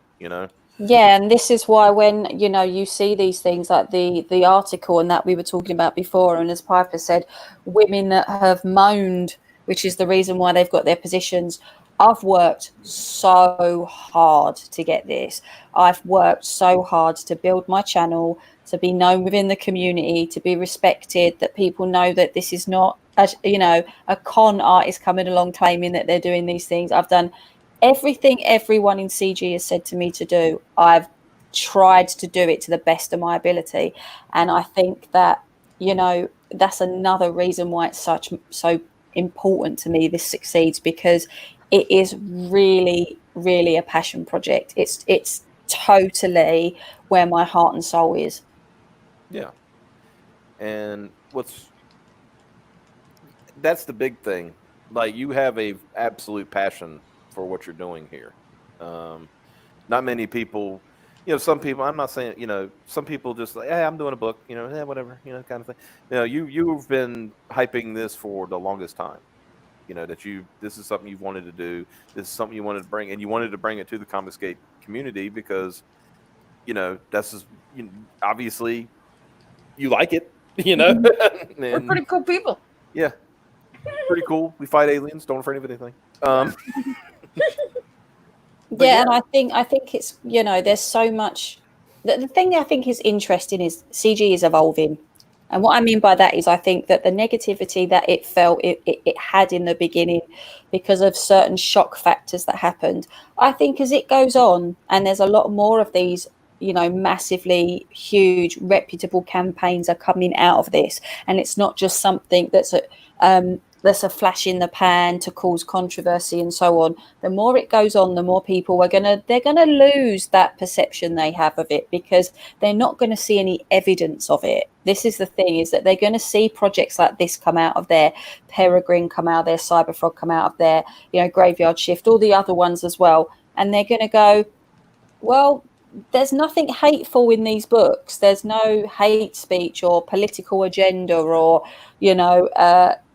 Yeah, and this is why when you see these things like the article and that we were talking about before, and as Piper said, women that have moaned, which is the reason why they've got their positions. I've worked so hard to get this. I've worked so hard to build my channel, to be known within the community, to be respected, that people know that this is not a con artist coming along claiming that they're doing these things. I've done everything everyone in CG has said to me to do. I've tried to do it to the best of my ability. And I think that you know, that's another reason why it's so important to me this succeeds, because it is really, really a passion project. It's totally where my heart and soul is. Yeah. And that's the big thing. Like, you have a absolute passion for what you're doing here. Not many people, you know, some people, I'm not saying, you know, some people just like, hey, I'm doing a book, you know, yeah, whatever, you know, kind of thing. You know, you've been hyping this for the longest time. You know, this is something you've wanted to do. This is something you wanted to bring, and you wanted to bring it to the Comicsgate community because, you know, obviously you like it, you know. We're pretty cool people. Yeah, pretty cool. We fight aliens. Don't afraid of anything. Yeah, and I think it's, you know, there's so much. The thing that I think is interesting is CG is evolving. And what I mean by that is I think that the negativity that it felt it had in the beginning because of certain shock factors that happened, I think as it goes on and there's a lot more of these, you know, massively huge reputable campaigns are coming out of this, and it's not just something that's a flash in the pan to cause controversy and so on. The more it goes on, the more people they're gonna lose that perception they have of it, because they're not going to see any evidence of it. This is the thing, is that they're going to see projects like this come out of there, Peregrine come out of there, Cyberfrog come out of there, you know, Graveyard Shift, all the other ones as well, and they're going to go, well, there's nothing hateful in these books. There's no hate speech or political agenda or, you know,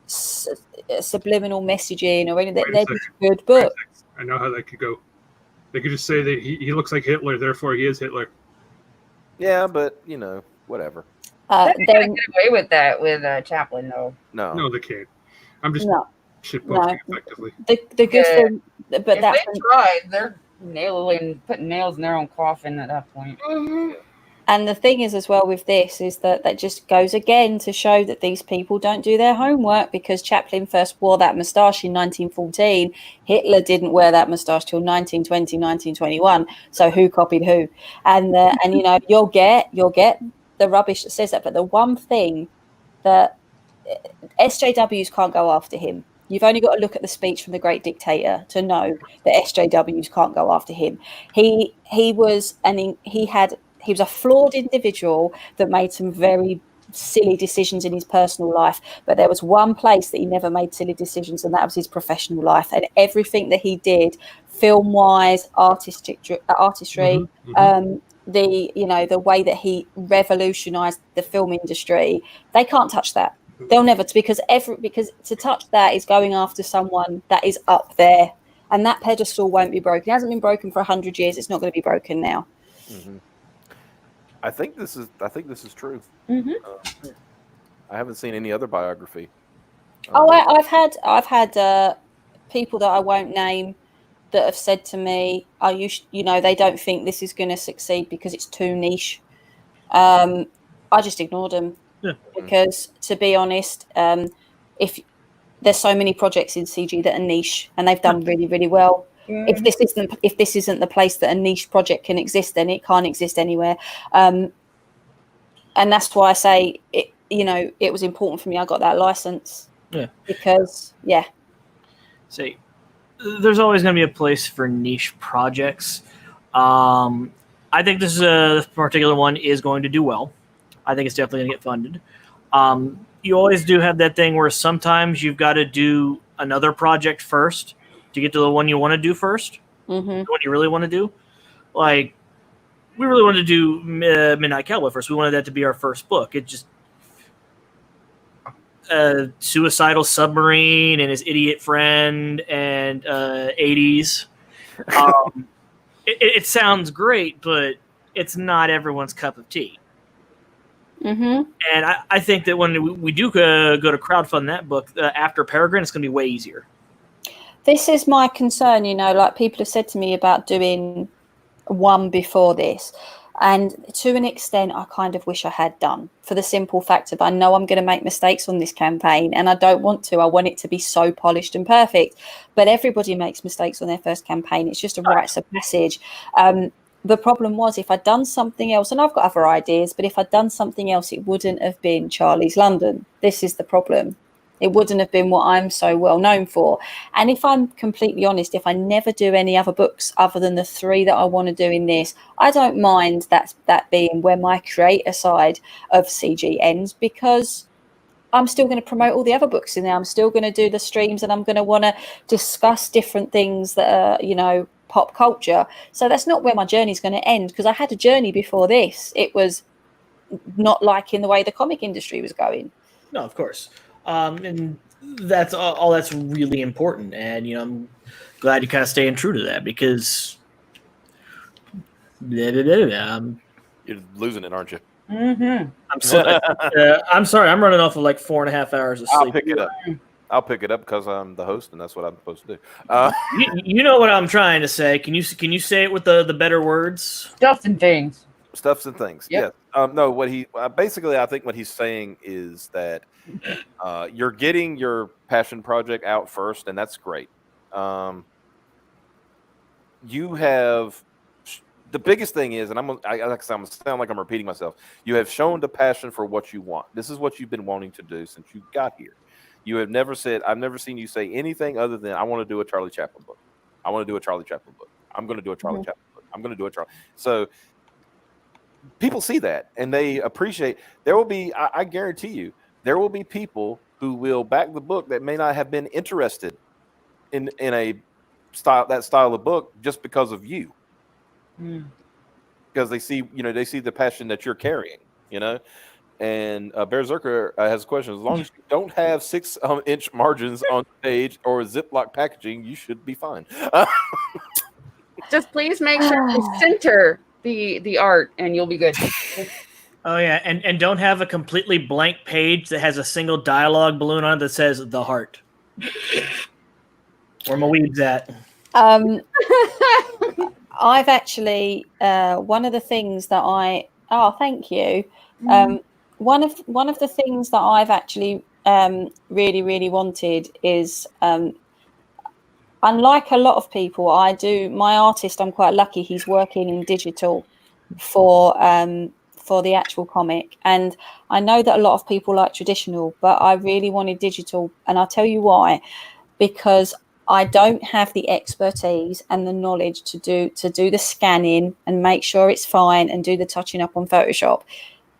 subliminal messaging or anything. They're just good books. I know how that could go. They could just say that he looks like Hitler, therefore he is Hitler. Yeah, but, you know, whatever. They're gonna get away with that with Chaplin, though. No, they can't. I'm just shitposting effectively. The good thing, but if that's they tried, they're putting nails in their own coffin at that point. And the thing is as well with this is that just goes again to show that these people don't do their homework, because Chaplin first wore that moustache in 1914. Hitler didn't wear that moustache till 1920, 1921. So who copied who? And you know, you'll get the rubbish that says that. But the one thing that SJWs can't go after him. You've only got to look at the speech from the Great Dictator to know that SJWs can't go after him. He was a flawed individual that made some very silly decisions in his personal life, but there was one place that he never made silly decisions, and that was his professional life. And everything that he did, film-wise, artistry, the way that he revolutionized the film industry, they can't touch that. They'll never, because to touch that is going after someone that is up there, and that pedestal won't be broken. It hasn't been broken for 100 years. It's not going to be broken now. Mm-hmm. I think this is true. Mm-hmm. I haven't seen any other biography. I've had people that I won't name that have said to me, you know, they don't think this is going to succeed because it's too niche. I just ignored them. Yeah. Because, to be honest, if there's so many projects in CG that are niche and they've done really, really well. If this isn't the place that a niche project can exist, then it can't exist anywhere. And that's why I say it. You know, it was important for me. I got that license. Yeah. Because See, there's always going to be a place for niche projects. I think this particular one is going to do well. I think it's definitely going to get funded. You always do have that thing where sometimes you've got to do another project first to get to the one you want to do first. Mm-hmm. The one you really want to do. Like, we really wanted to do Midnight Cowboy first. We wanted that to be our first book. It just suicidal submarine and his idiot friend and 80s. It sounds great, but it's not everyone's cup of tea. Mm-hmm. And I think that when we do go to crowdfund that book after Peregrine, it's going to be way easier. This is my concern, you know, like people have said to me about doing one before this. And to an extent, I kind of wish I had done, for the simple fact that I know I'm going to make mistakes on this campaign, and I don't want to. I want it to be so polished and perfect. But everybody makes mistakes on their first campaign. It's just a rites of passage. the problem was if I'd done something else, and I've got other ideas, but if I'd done something else, it wouldn't have been Charlie's London. This is the problem. It wouldn't have been what I'm so well known for. And if I'm completely honest, if I never do any other books other than the 3 that I want to do in this, I don't mind that being where my creator side of CG ends, because I'm still going to promote all the other books in there. I'm still going to do the streams, and I'm going to want to discuss different things that are, pop culture. So that's not where my journey is going to end, because I had a journey before this. It was not liking the way the comic industry was going. No, of course. And that's all that's really important. And, I'm glad you're kind of staying true to that, because You're losing it, aren't you? Mm-hmm. I'm sorry. I'm running off of like 4.5 hours of sleep. I'll pick it up because I'm the host, and that's what I'm supposed to do. You know what I'm trying to say. Can you say it with the better words? Stuff and things. Stuffs and things. Yep. Yes. No. What he basically, I think what he's saying is that you're getting your passion project out first, and that's great. You have the biggest thing is, and I'm gonna sound like I'm repeating myself. You have shown the passion for what you want. This is what you've been wanting to do since you got here. You have never said, I've never seen you say anything other than, I want to do a Charlie Chaplin book. I want to do a Charlie Chaplin book. I'm going to do a Charlie Chaplin book. I'm going to do a Charlie. So people see that and they appreciate. There will be, I guarantee you, there will be people who will back the book that may not have been interested in a style of book just because of you. Because they see, they see the passion that you're carrying, And Berserker has a question. As long as you don't have 6-inch margins on page or Ziploc packaging, you should be fine. Just please make sure to center the art, and you'll be good. Oh yeah, and don't have a completely blank page that has a single dialogue balloon on it that says "the heart." Where my weeds at? I've actually one of the things that thank you. One of the things that I've actually really, really wanted is, unlike a lot of people, my artist, I'm quite lucky, he's working in digital for the actual comic. And I know that a lot of people like traditional, but I really wanted digital. And I'll tell you why. Because I don't have the expertise and the knowledge to do the scanning and make sure it's fine and do the touching up on Photoshop.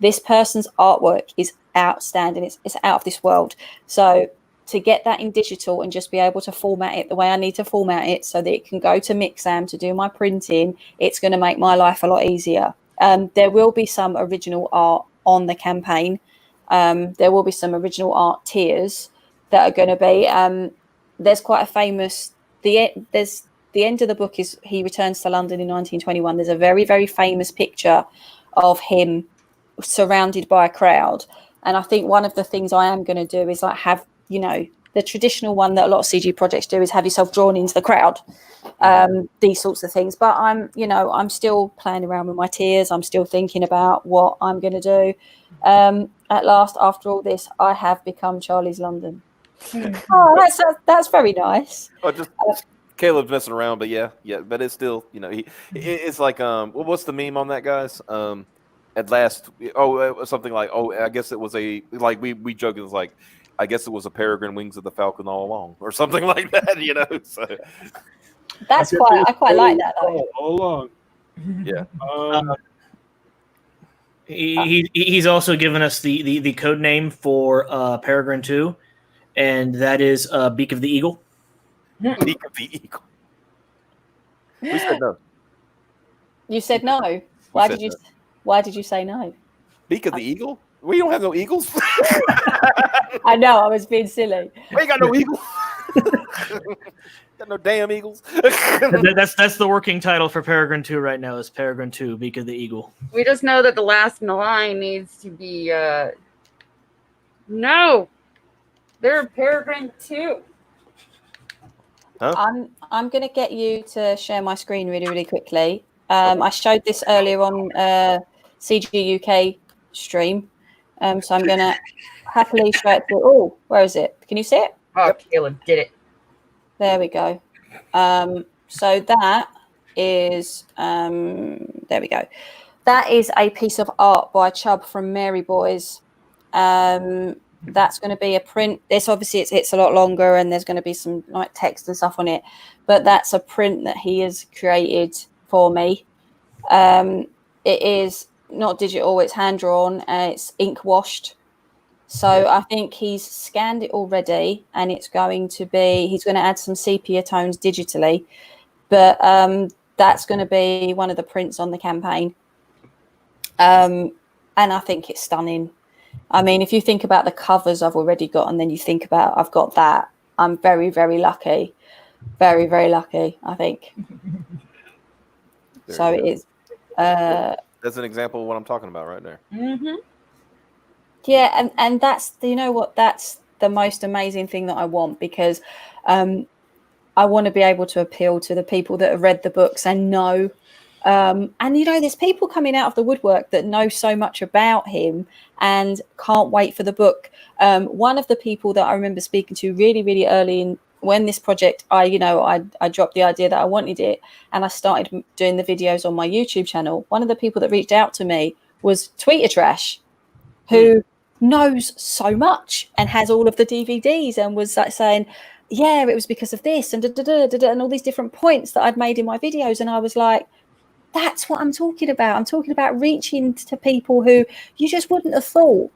This person's artwork is outstanding. It's out of this world. So to get that in digital and just be able to format it the way I need to format it so that it can go to Mixam to do my printing, it's going to make my life a lot easier. There will be some original art on the campaign. There will be some original art tiers that are going to be. There's quite a famous. The end of the book is he returns to London in 1921. There's a very, very famous picture of him surrounded by a crowd, and I think one of the things I am going to do is like have the traditional one that a lot of CG projects do is have yourself drawn into the crowd, these sorts of things. But I'm still playing around with my tiers. I'm still thinking about what I'm going to do. At last, after all this, I have become Charlie's London. Oh, that's very nice. Just Caleb's messing around, but yeah, but it's still, it's like, what's the meme on that, guys? At last, something like, I guess it was we joke, it was like, I guess it was a peregrine wings of the falcon all along, or something like that, So I quite like that though. All along. Yeah. He's also given us the code name for Peregrine 2, and that is Beak of the Eagle. Beak of the Eagle. We said no. You said no. Why did you say no? Beak of the Eagle? We don't have no eagles. I know, I was being silly. We ain't got no eagles. Got no damn eagles. That's the working title for Peregrine 2 right now, is Peregrine 2, Beak of the Eagle. We just know that the last line needs to be no. They're Peregrine 2. Huh? I'm going to get you to share my screen really, really quickly. I showed this earlier on CG UK stream. So I'm going to happily show it to... Oh, where is it? Can you see it? Oh, Caleb did it. There we go. So that is there we go. That is a piece of art by Chubb from Mary Boys. That's going to be a print. This obviously it's a lot longer, and there's going to be some like text and stuff on it. But that's a print that he has created for me. It is not digital; it's hand drawn. It's ink washed. So I think he's scanned it already, and it's going to be. He's going to add some sepia tones digitally, but that's going to be one of the prints on the campaign. And I think it's stunning. I mean, if you think about the covers I've already got, and then you think about I've got that, I'm very, very lucky. Very, very lucky, I think. So it is. That's an example of what I'm talking about right there. Mm-hmm. Yeah, and that's, you know what, that's the most amazing thing that I want, because I want to be able to appeal to the people that have read the books and know. And, you know, there's people coming out of the woodwork that know so much about him and can't wait for the book. One of the people that I remember speaking to really, really early in when this project, I dropped the idea that I wanted it, and I started doing the videos on my YouTube channel. One of the people that reached out to me was Tweeter Trash, who knows so much and has all of the DVDs, and was like saying, yeah, it was because of this and and all these different points that I'd made in my videos. And I was like, that's what I'm talking about. I'm talking about reaching to people who you just wouldn't have thought,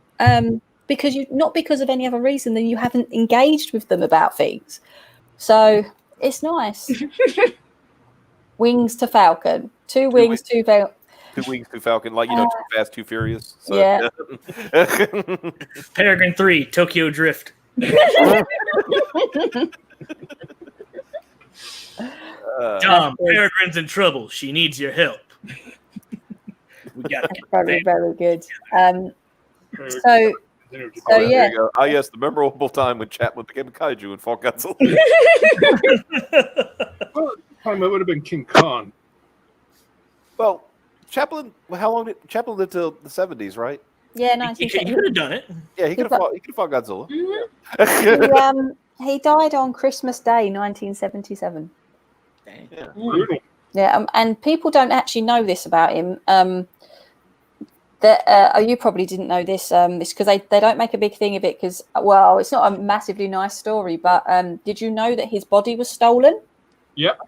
because you, not because of any other reason than you haven't engaged with them about things. So it's nice. Wings to Falcon. Two wings, two Falcon. 2 weeks, 2 Falcon, like, you know, Too Fast, Too Furious. So, yeah. Peregrine 3, Tokyo Drift. Tom, Peregrine's in trouble. She needs your help. We got very, very good. So there yeah. you go. Ah, yes, the memorable time when Chapman became a kaiju and fought Godzilla. Well, time it would have been King Kong. Well, Chaplin, how long did Chaplin live till the 70s, right? Yeah, He could have done it. Yeah, he could have fought Godzilla. Mm-hmm. He died on Christmas Day, 1977. Yeah. Yeah, and people don't actually know this about him. You probably didn't know this. This because they don't make a big thing of it, because, well, it's not a massively nice story. But did you know that his body was stolen? Yep.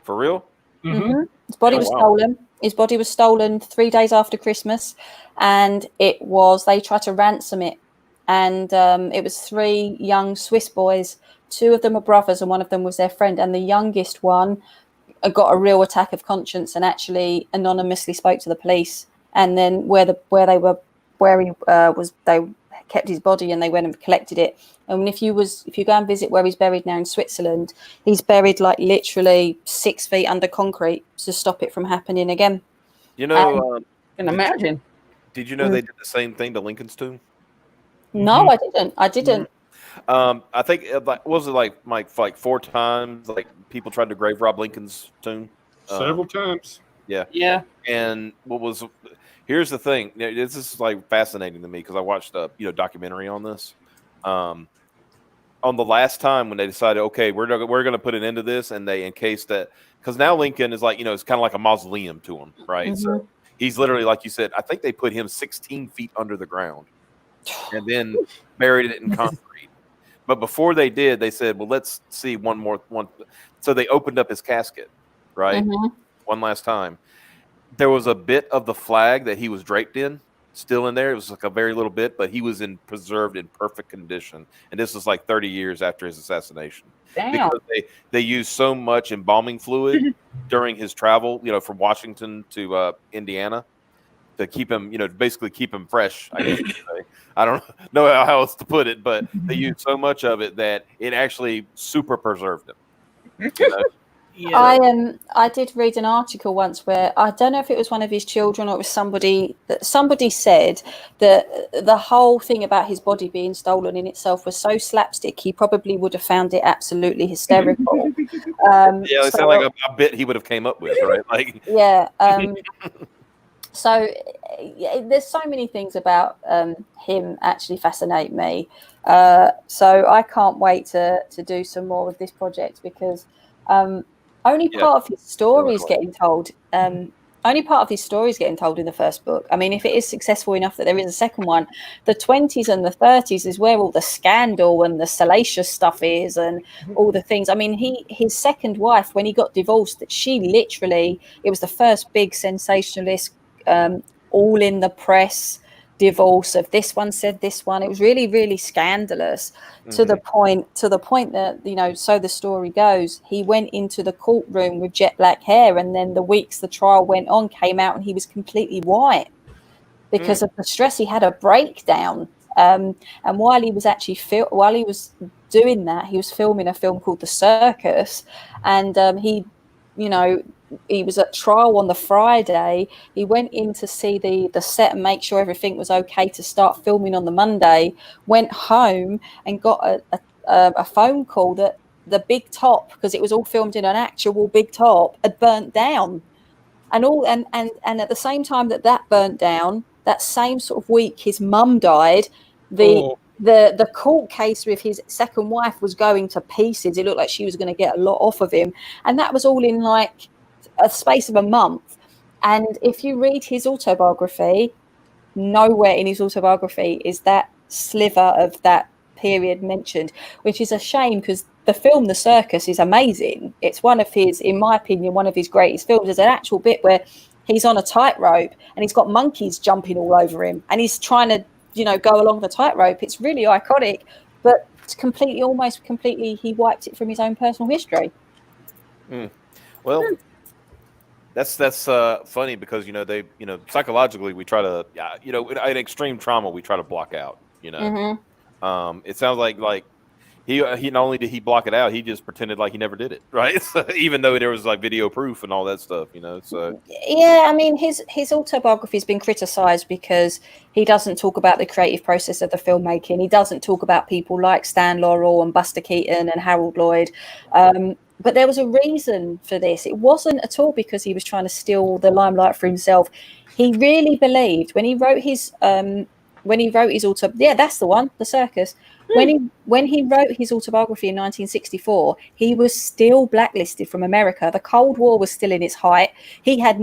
For real? Mm-hmm. His body was stolen. His body was stolen 3 days after Christmas, and they tried to ransom it, and it was 3 young Swiss boys. 2 of them were brothers, and one of them was their friend. And the youngest one got a real attack of conscience and actually anonymously spoke to the police. And then they kept his body, and they went and collected it. And if you go and visit where he's buried now in Switzerland, he's buried like literally 6 feet under concrete to stop it from happening again. You know, can imagine. Did you know they did the same thing to Lincoln's tomb? No, I didn't. I think was it like 4 times? Like people tried to grave rob Lincoln's tomb Several times. Yeah, yeah. And here's the thing. This is like fascinating to me because I watched a documentary on this. On the last time when they decided, okay, we're going to put an end to this, and they encased that, because now Lincoln is like, it's kind of like a mausoleum to him, right? Mm-hmm. So he's literally, like you said, I think they put him 16 feet under the ground and then buried it in concrete. But before they did, they said, well, let's see one. So they opened up his casket, right? Mm-hmm. One last time. There was a bit of the flag that he was draped in still in there. It was like a very little bit, but he was preserved in perfect condition. And this was like 30 years after his assassination. Damn. Because they used so much embalming fluid during his travel, from Washington to Indiana, to keep him, basically keep him fresh, I guess you could say. I don't know how else to put it, but they used so much of it that it actually super preserved him. Yeah. I did read an article once where I don't know if it was one of his children or it was somebody said that the whole thing about his body being stolen in itself was so slapstick he probably would have found it absolutely hysterical. It sounded like a bit he would have came up with, right? Like yeah. So there's so many things about him actually fascinate me. So I can't wait to do some more with this project because Only Yeah. part of his story is Illinois. getting told. Only part of his story is getting told in the first book. I mean, if it is successful enough that there is a second one, the 20s and the 30s is where all the scandal and the salacious stuff is, and all the things. I mean, his second wife, when he got divorced, she literally, it was the first big sensationalist, all in the press divorce of this one said this one. It was really, really scandalous to the point that, you know, so the story goes, he went into the courtroom with jet black hair, and then the weeks the trial went on, came out and he was completely white because of the stress. He had a breakdown. And while he was actually while he was doing that, he was filming a film called The Circus, and he, you know, he was at trial on the Friday. He went in to see the set and make sure everything was okay to start filming on the Monday. Went home and got a phone call that the big top, because it was all filmed in an actual big top, had burnt down. And at the same time that burnt down, that same sort of week, his mum died. The court case with his second wife was going to pieces. It looked like she was going to get a lot off of him, and that was all in like a space of a month. And if you read his autobiography, nowhere in his autobiography is that sliver of that period mentioned, which is a shame, because the film The Circus is amazing. It's one of his, in my opinion, one of his greatest films. There's an actual bit where he's on a tightrope and he's got monkeys jumping all over him and he's trying to, you know, go along the tightrope. It's really iconic, but it's almost completely he wiped it from his own personal history. Well, that's funny, because, you know, they, you know, psychologically we try to, you know, in extreme trauma we try to block out, you know. It sounds like he not only did he block it out, he just pretended like he never did it, right? So, even though there was like video proof and all that stuff, you know. So yeah, I mean, his autobiography has been criticized because he doesn't talk about the creative process of the filmmaking. He doesn't talk about people like Stan Laurel and Buster Keaton and Harold Lloyd. But there was a reason for this. It wasn't at all because he was trying to steal the limelight for himself. He really believed when he wrote his that's the one, The Circus. When he wrote his autobiography in 1964, he was still blacklisted from America. The Cold War was still in its height. He had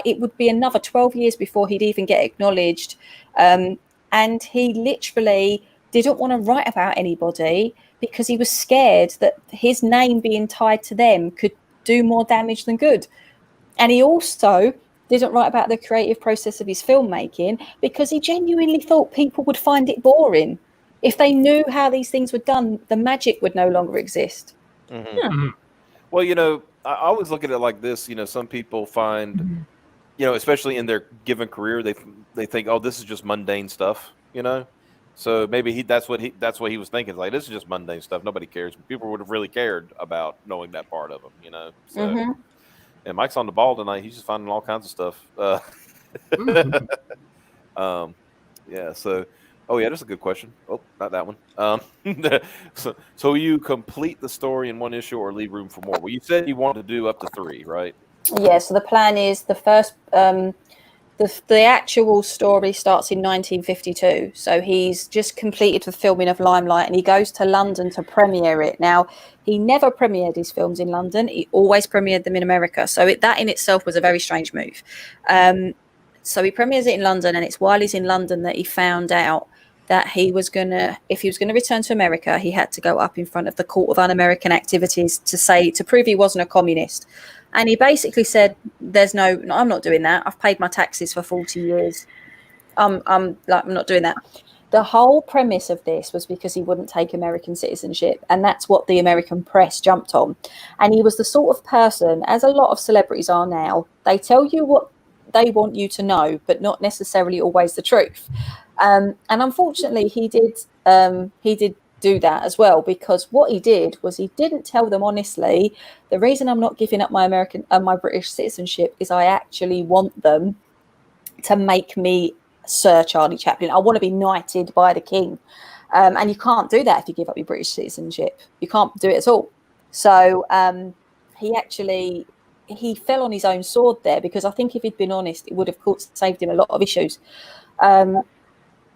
it would be another 12 years before he'd even get acknowledged. And he literally didn't want to write about anybody because he was scared that his name being tied to them could do more damage than good. And he also didn't write about the creative process of his filmmaking because he genuinely thought people would find it boring. If they knew how these things were done, the magic would no longer exist. Well, you know, I always look at it like this. You know, some people find, you know, especially in their given career, they think, oh, this is just mundane stuff, you know. So maybe that's what he was thinking. Like, this is just mundane stuff. Nobody cares. People would have really cared about knowing that part of him, you know. So, and Mike's on the ball tonight. He's just finding all kinds of stuff. Yeah. So, oh yeah, that's a good question. Oh, not that one. So you complete the story in one issue or leave room for more? Well, you said you wanted to do up to 3, right? Yeah. So the plan is the first. The actual story starts in 1952. So he's just completed the filming of Limelight and he goes to London to premiere it. Now, he never premiered his films in London. He always premiered them in America. So that in itself was a very strange move. So he premieres it in London, and it's while he's in London that he found out that if he was going to return to America, he had to go up in front of the Court of Un-American Activities to prove he wasn't a communist. And he basically said, I'm not doing that. I've paid my taxes for 40 years. I'm not doing that. The whole premise of this was because he wouldn't take American citizenship. And that's what the American press jumped on. And he was the sort of person, as a lot of celebrities are now, they tell you what they want you to know, but not necessarily always the truth. And unfortunately, he did do that as well, because what he did was he didn't tell them honestly, the reason I'm not giving up my my British citizenship is I actually want them to make me Sir Charlie Chaplin. I want to be knighted by the king. And you can't do that if you give up your British citizenship. You can't do it at all. So he fell on his own sword there, because I think if he'd been honest, it would have saved him a lot of issues.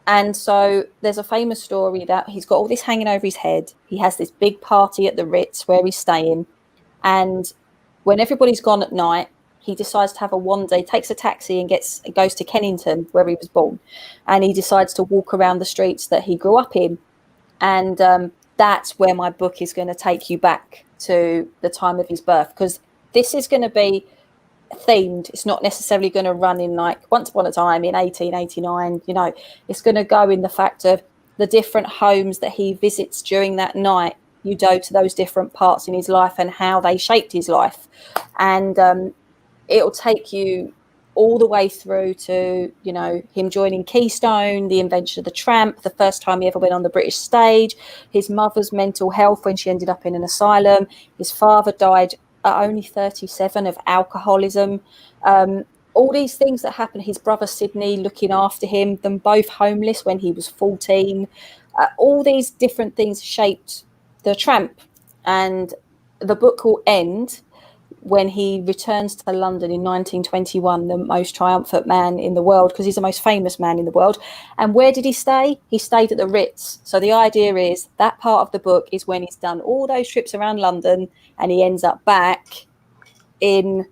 And so there's a famous story that he's got all this hanging over his head. He has this big party at the Ritz where he's staying, and when everybody's gone at night, he decides to have a wander. He takes a taxi and goes to Kennington, where he was born, and he decides to walk around the streets that he grew up in. And that's where my book is going to take you back to the time of his birth, because this is going to be themed. It's not necessarily going to run in like once upon a time in 1889. You know, it's going to go in the fact of the different homes that he visits during that night. You go to those different parts in his life and how they shaped his life, and it'll take you all the way through to, you know, him joining Keystone, the invention of the tramp, the first time he ever went on the British stage, his mother's mental health when she ended up in an asylum, his father died at only 37 of alcoholism, all these things that happened, his brother Sidney looking after him, them both homeless when he was 14, all these different things shaped the tramp. And the book will end when he returns to London in 1921, the most triumphant man in the world, because he's the most famous man in the world. And where did he stay? He stayed at the Ritz. So the idea is that part of the book is when he's done all those trips around London and he ends up back in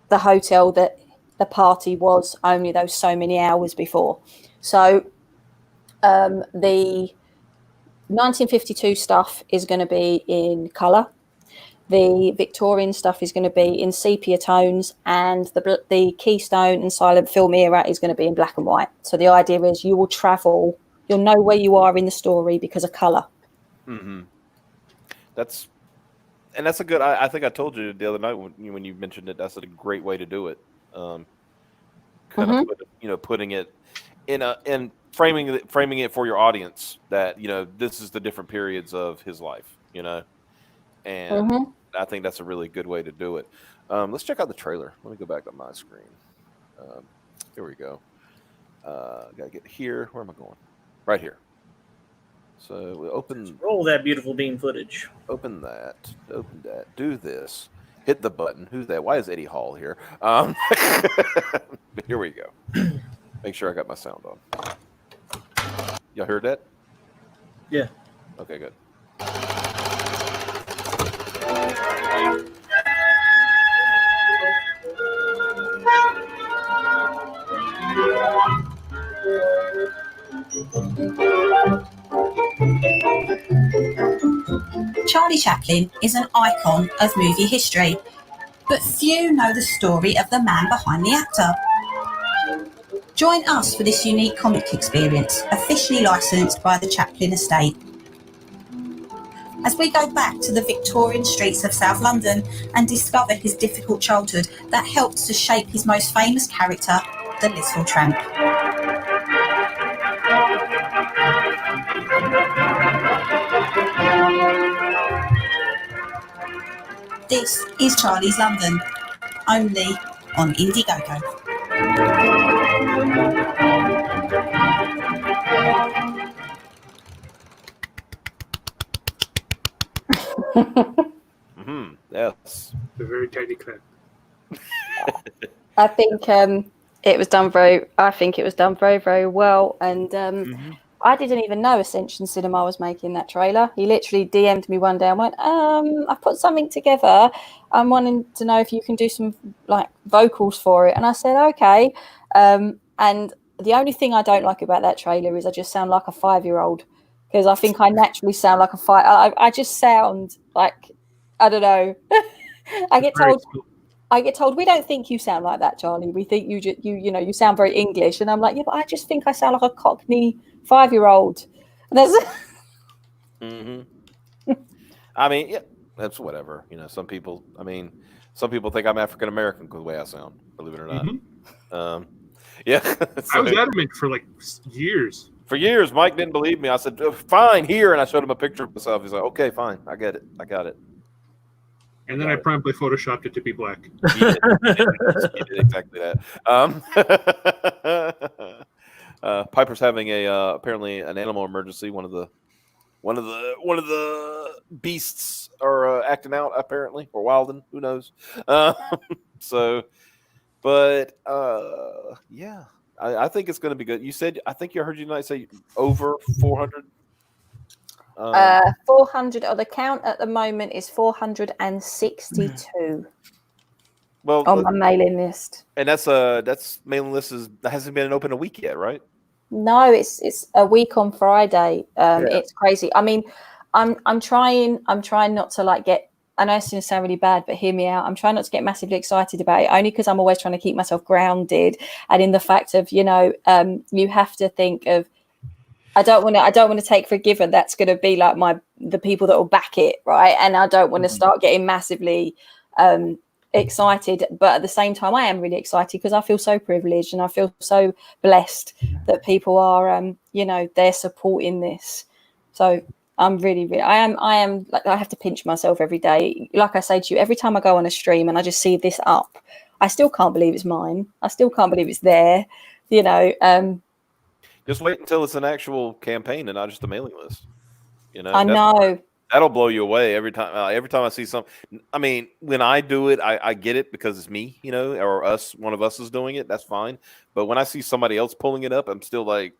the hotel that the party was only those so many hours before. So the 1952 stuff is going to be in colour. The Victorian stuff is going to be in sepia tones, and the Keystone and silent film era is going to be in black and white. So the idea is you will travel, you'll know where you are in the story because of colour. Mm-hmm. That's a good. I think I told you the other night when you mentioned it. That's a great way to do it. Putting it in framing it for your audience that, you know, this is the different periods of his life. You know. And I think that's a really good way to do it. Let's check out the trailer. Let me go back on my screen. Here we go. Gotta get here. Where am I going? Right here. So we open. Roll that beautiful beam footage. Open that. Open that. Do this. Hit the button. Who's that? Why is Eddie Hall here? Here we go. Make sure I got my sound on. Y'all heard that? Yeah. Okay, good. Charlie Chaplin is an icon of movie history, but few know the story of the man behind the actor. Join us for this unique comic experience, officially licensed by the Chaplin estate. As we go back to the Victorian streets of South London and discover his difficult childhood that helped to shape his most famous character, the Little Tramp. This is Charlie's London, only on Indiegogo. Yes. A very tiny clip. I think it was done very, very well. And I didn't even know Ascension Cinema was making that trailer. He literally DM'd me one day and went, I put something together. I'm wanting to know if you can do some like vocals for it. And I said, okay. And the only thing I don't like about that trailer is I just sound like a 5-year-old, because I think I naturally sound like I just sound like, I don't know. I get told, we don't think you sound like that, Charlie. We think you sound very English. And I'm like, yeah, but I just think I sound like a Cockney 5-year-old. And that's I mean, yeah, that's whatever. You know, some people think I'm African American because the way I sound, believe it or not. Yeah. I was adamant for like years. For years, Mike didn't believe me. I said, fine, here. And I showed him a picture of myself. He's like, okay, fine. I get it. I got it. And then I promptly photoshopped it to be black. You did exactly that. Piper's having apparently an animal emergency. One of the beasts are acting out apparently, or wilding. Who knows? Yeah, I think it's going to be good. You said, I think you heard you say over 400. 400. The count at the moment is 462. Well, on my mailing list. And that's mailing list hasn't been open a week yet, right? No, it's a week on Friday. It's crazy. I mean, I'm trying not to like get. I know it's going to sound really bad, but hear me out. I'm trying not to get massively excited about it, only because I'm always trying to keep myself grounded, and in the fact of you have to think of. I don't want to take for given that's going to be like the people that will back it, right? And I don't want to start getting massively excited, but at the same time, I am really excited because I feel so privileged and I feel so blessed that people are, they're supporting this. So I'm really, really, I am like, I have to pinch myself every day. Like I say to you, every time I go on a stream and I just see this up, I still can't believe it's mine. I still can't believe it's there, Just wait until it's an actual campaign and not just a mailing list. I know. That'll blow you away every time. Every time I see something, I mean, when I do it, I get it because it's me, or us. One of us is doing it. That's fine. But when I see somebody else pulling it up, I'm still like,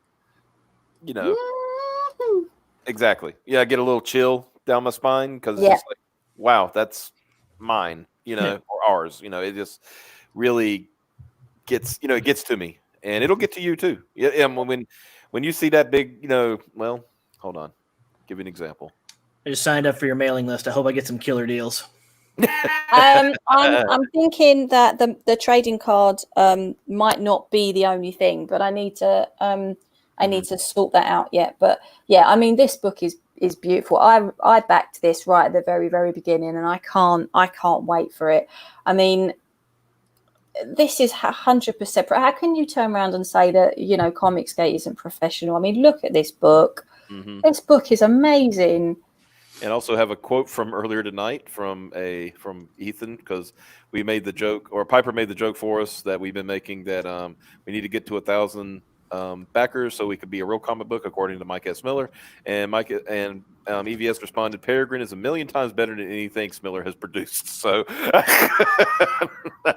exactly. Yeah, I get a little chill down my spine because it's just like, wow, that's mine, or ours. It just really gets, it gets to me, and it'll get to you too. Yeah, when you see that big, well, hold on, give you an example. I just signed up for your mailing list. I hope I get some killer deals. I'm thinking that the trading card might not be the only thing, but I need to sort that out yet. But yeah, I mean, this book is beautiful. I backed this right at the very, very beginning, and I can't wait for it. I mean, this is 100%. How can you turn around and say that Comicsgate isn't professional? I mean, look at this book. Mm-hmm. This book is amazing. And also have a quote from earlier tonight from Ethan, because we made the joke, or Piper made the joke for us that we've been making that we need to get to 1,000 backers so we could be a real comic book, according to Mike S. Miller. And EVS responded, "Peregrine is 1,000,000 times better than anything Miller has produced." So I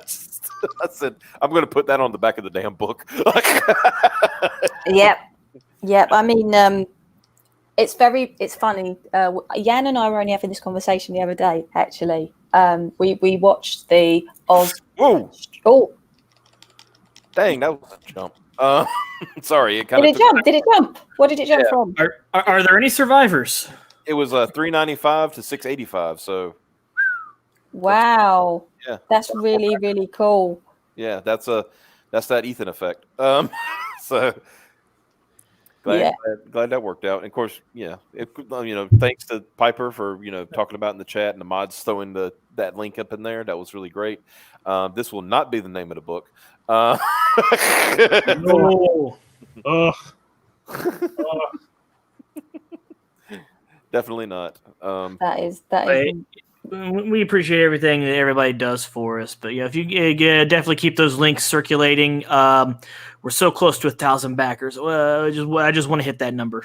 said, I'm going to put that on the back of the damn book. Yep. I mean, it's funny. Jan and I were only having this conversation the other day, actually. We watched the Oz. Whoa! Oh, dang, that was a jump. Sorry, Did it jump? What did it jump from? Are there any survivors? It was $395 to $685. So. Wow. That's really, really cool. Yeah, that's that Ethan effect. So. Glad that worked out. And of course, thanks to Piper for talking about in the chat and the mods throwing that link up in there. That was really great. This will not be the name of the book. No. Definitely not. That is. We appreciate everything that everybody does for us, but if you definitely keep those links circulating. We're so close to 1,000 backers. I just want to hit that number.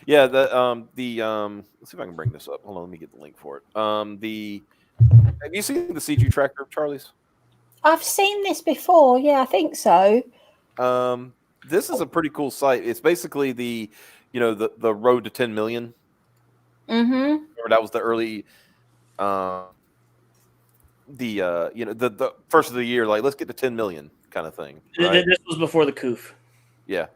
Yeah. Let's see if I can bring this up. Hold on, let me get the link for it. Have you seen the CG tracker of Charlie's? I've seen this before. Yeah, I think so. This is a pretty cool site. It's basically the road to 10 million. Mm-hmm. Remember that was the early. The first of the year, like let's get to 10 million kind of thing. Right? This was before the COOF. Yeah,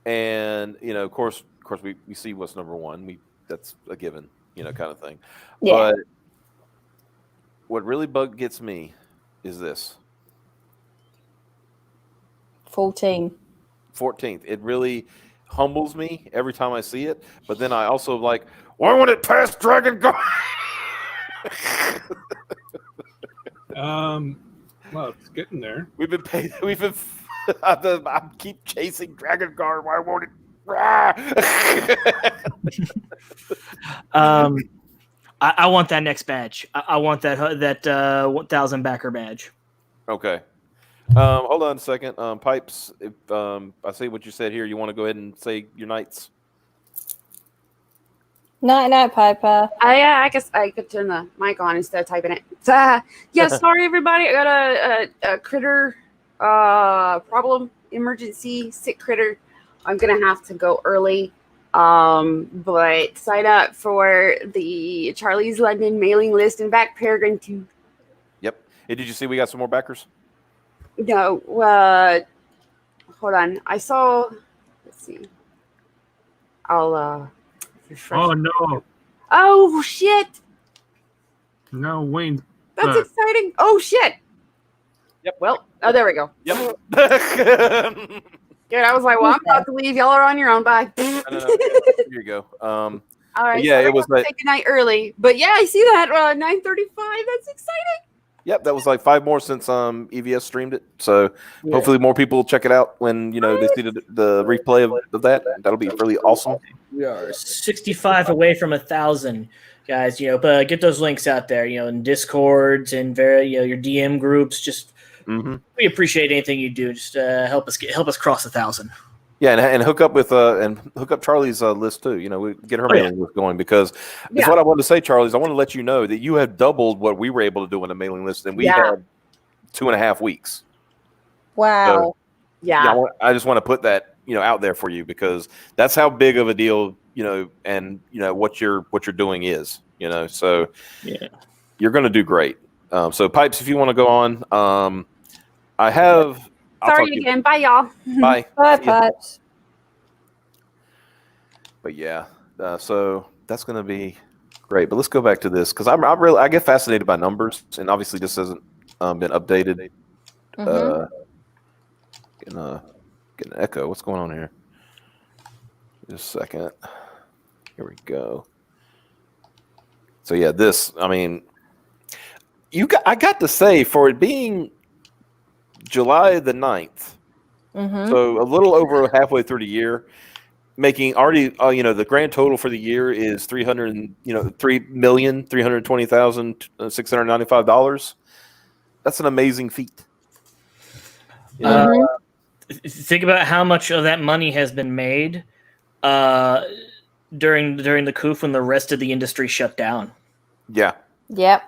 and of course we see what's number one. That's a given, kind of thing. Yeah. But what really gets me is this 14th. It really humbles me every time I see it. But then I also why won't it pass Dragon Guard? Well, it's getting there. We've been paid. I keep chasing Dragon Guard. Why won't it? I want that next badge. I want that 1,000 backer badge. Okay. Hold on a second. Pipes. If I see what you said here, you want to go ahead and say your nights. Night, Piper. I guess I could turn the mic on instead of typing it. Sorry everybody. I got a critter problem, emergency, sick critter. I'm gonna have to go early. But sign up for the Charlie's London mailing list and back Peregrine 2. Yep. Hey, did you see we got some more backers? No, hold on. I saw. Let's see. I'll refresh. Oh no! Oh shit! No, Wayne. That's exciting. Oh shit! Yep. Well, oh, there we go. Yep. Good. I was like, well, I'm about to leave. Y'all are on your own. Bye. No. Here you go. All right. Yeah, so it was like take a night early, but yeah, I see that 9:35. That's exciting. Yep, that was like 5 more since EVS streamed it. So hopefully more people check it out when they see the replay of that. That'll be really awesome. We are 65 away from 1,000, guys. But get those links out there. In Discords and your DM groups. Just we appreciate anything you do. Just help us cross 1,000. Yeah, and hook up with hook up Charlie's list too. We get her mailing list going because that's what I wanted to say, Charlie. Is I want to let you know that you have doubled what we were able to do in a mailing list, and we had 2.5 weeks. Wow. So, I just want to put that out there for you because that's how big of a deal and what you're doing is. So you're going to do great. So Pipes, if you want to go on, I have. Sorry again. Bye, y'all. Bye. Bye, Pipes. But yeah, so that's going to be great. But let's go back to this because I get fascinated by numbers, and obviously this hasn't been updated. Getting an echo. What's going on here? Just a second. Here we go. So yeah, this. I mean, I got to say for it being July the 9th, so a little over halfway through the year, making already the grand total for the year is $3,320,695. That's an amazing feat. Think about how much of that money has been made during the coup when the rest of the industry shut down. Yeah. Yep.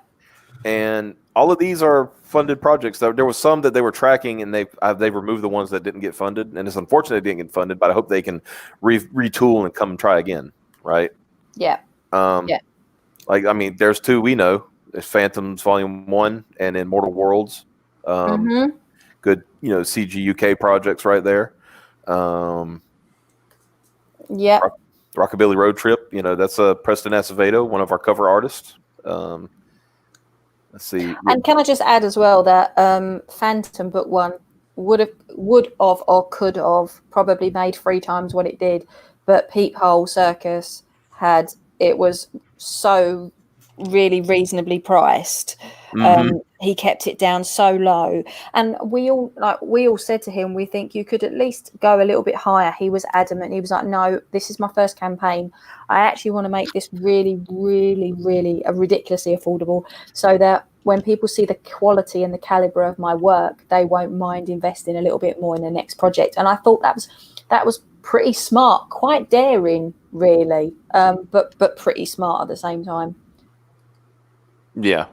And all of these are funded projects. There was some that they were tracking, and they've removed the ones that didn't get funded. And it's unfortunate they didn't get funded, but I hope they can retool and come and try again. Right? Yeah. Like there's 2 we know. There's Phantoms Volume 1 and Immortal Worlds. Good, CG UK projects right there. Yeah. Rockabilly Road Trip. That's Preston Acevedo, one of our cover artists. Let's see. And can I just add as well that Phantom Book 1 would have or could have probably made 3 times what it did, but Peephole Circus was so really reasonably priced. He kept it down so low, and we all said to him, we think you could at least go a little bit higher. He was adamant. He was like, no, this is my first campaign. I actually want to make this really, really, really ridiculously affordable, so that when people see the quality and the caliber of my work, they won't mind investing a little bit more in the next project. And I thought that was pretty smart, quite daring, really, but pretty smart at the same time. Yeah.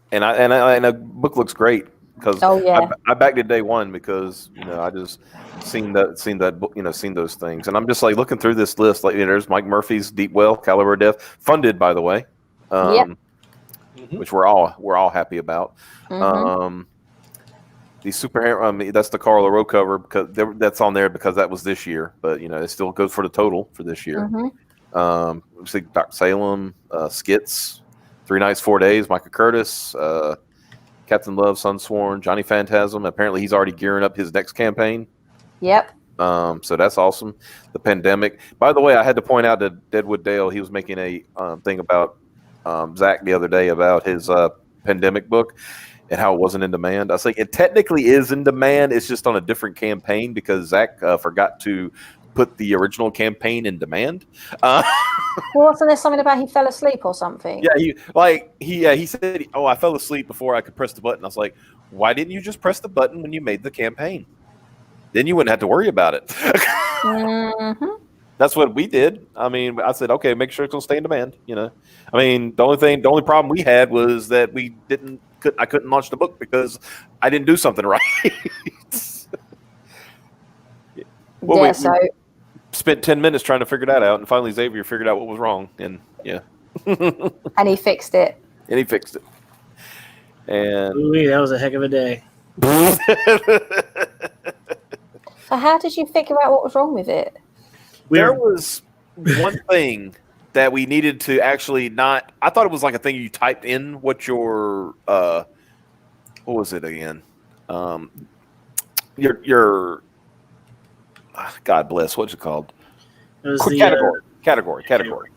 And the book looks great because I backed it day one because I just seen that book, seen those things, and I'm just like looking through this list. Like there's Mike Murphy's Deep Well, Caliber of Death, funded by the way, which we're all happy about. The superhero, that's the Carl LaRoe cover because that's on there because that was this year, but it still goes for the total for this year. Looks like Dr. Salem, Skits. 3 Nights, 4 Days, Micah Curtis, Captain Love, Sunsworn, Johnny Phantasm. Apparently, he's already gearing up his next campaign. Yep. So that's awesome. The Pandemic. By the way, I had to point out to Deadwood Dale, he was making a thing about Zach the other day about his Pandemic book and how it wasn't in demand. I was like, it technically is in demand. It's just on a different campaign because Zach forgot to put the original campaign in demand. Well, wasn't there something about he fell asleep or something? Yeah, he said, "Oh, I fell asleep before I could press the button." I was like, "Why didn't you just press the button when you made the campaign? Then you wouldn't have to worry about it." That's what we did. I said, "Okay, make sure it's gonna stay in demand." The only problem we had was that I couldn't launch the book because I didn't do something right. We spent 10 minutes trying to figure that out, and finally Xavier figured out what was wrong, and yeah. And he fixed it. And Ooh, that was a heck of a day. So how did you figure out what was wrong with it? There was one thing that we needed to actually not. I thought it was like a thing you typed in what your what was it again? Your God bless, what's it called? It was the, Category.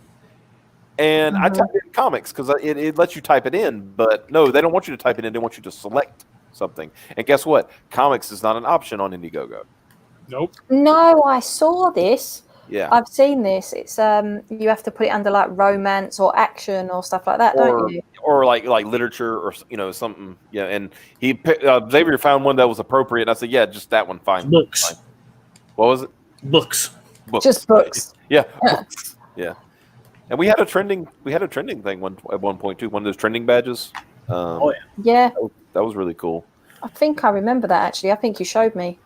And I typed in comics because it lets you type it in, but no, they don't want you to type it in. They want you to select something. And guess what? Comics is not an option on Indiegogo. Nope. No, I saw this. Yeah. I've seen this. It's you have to put it under like romance or action or stuff like that, don't you? Or like literature or something. Yeah. And Xavier found one that was appropriate. And I said, yeah, just that one. Fine. Books. Fine. What was it? Books. Just books. Yeah. Books. Yeah. And we had a trending thing at one point too. One of those trending badges. Oh yeah. Yeah. That was really cool. I think I remember that actually. I think you showed me.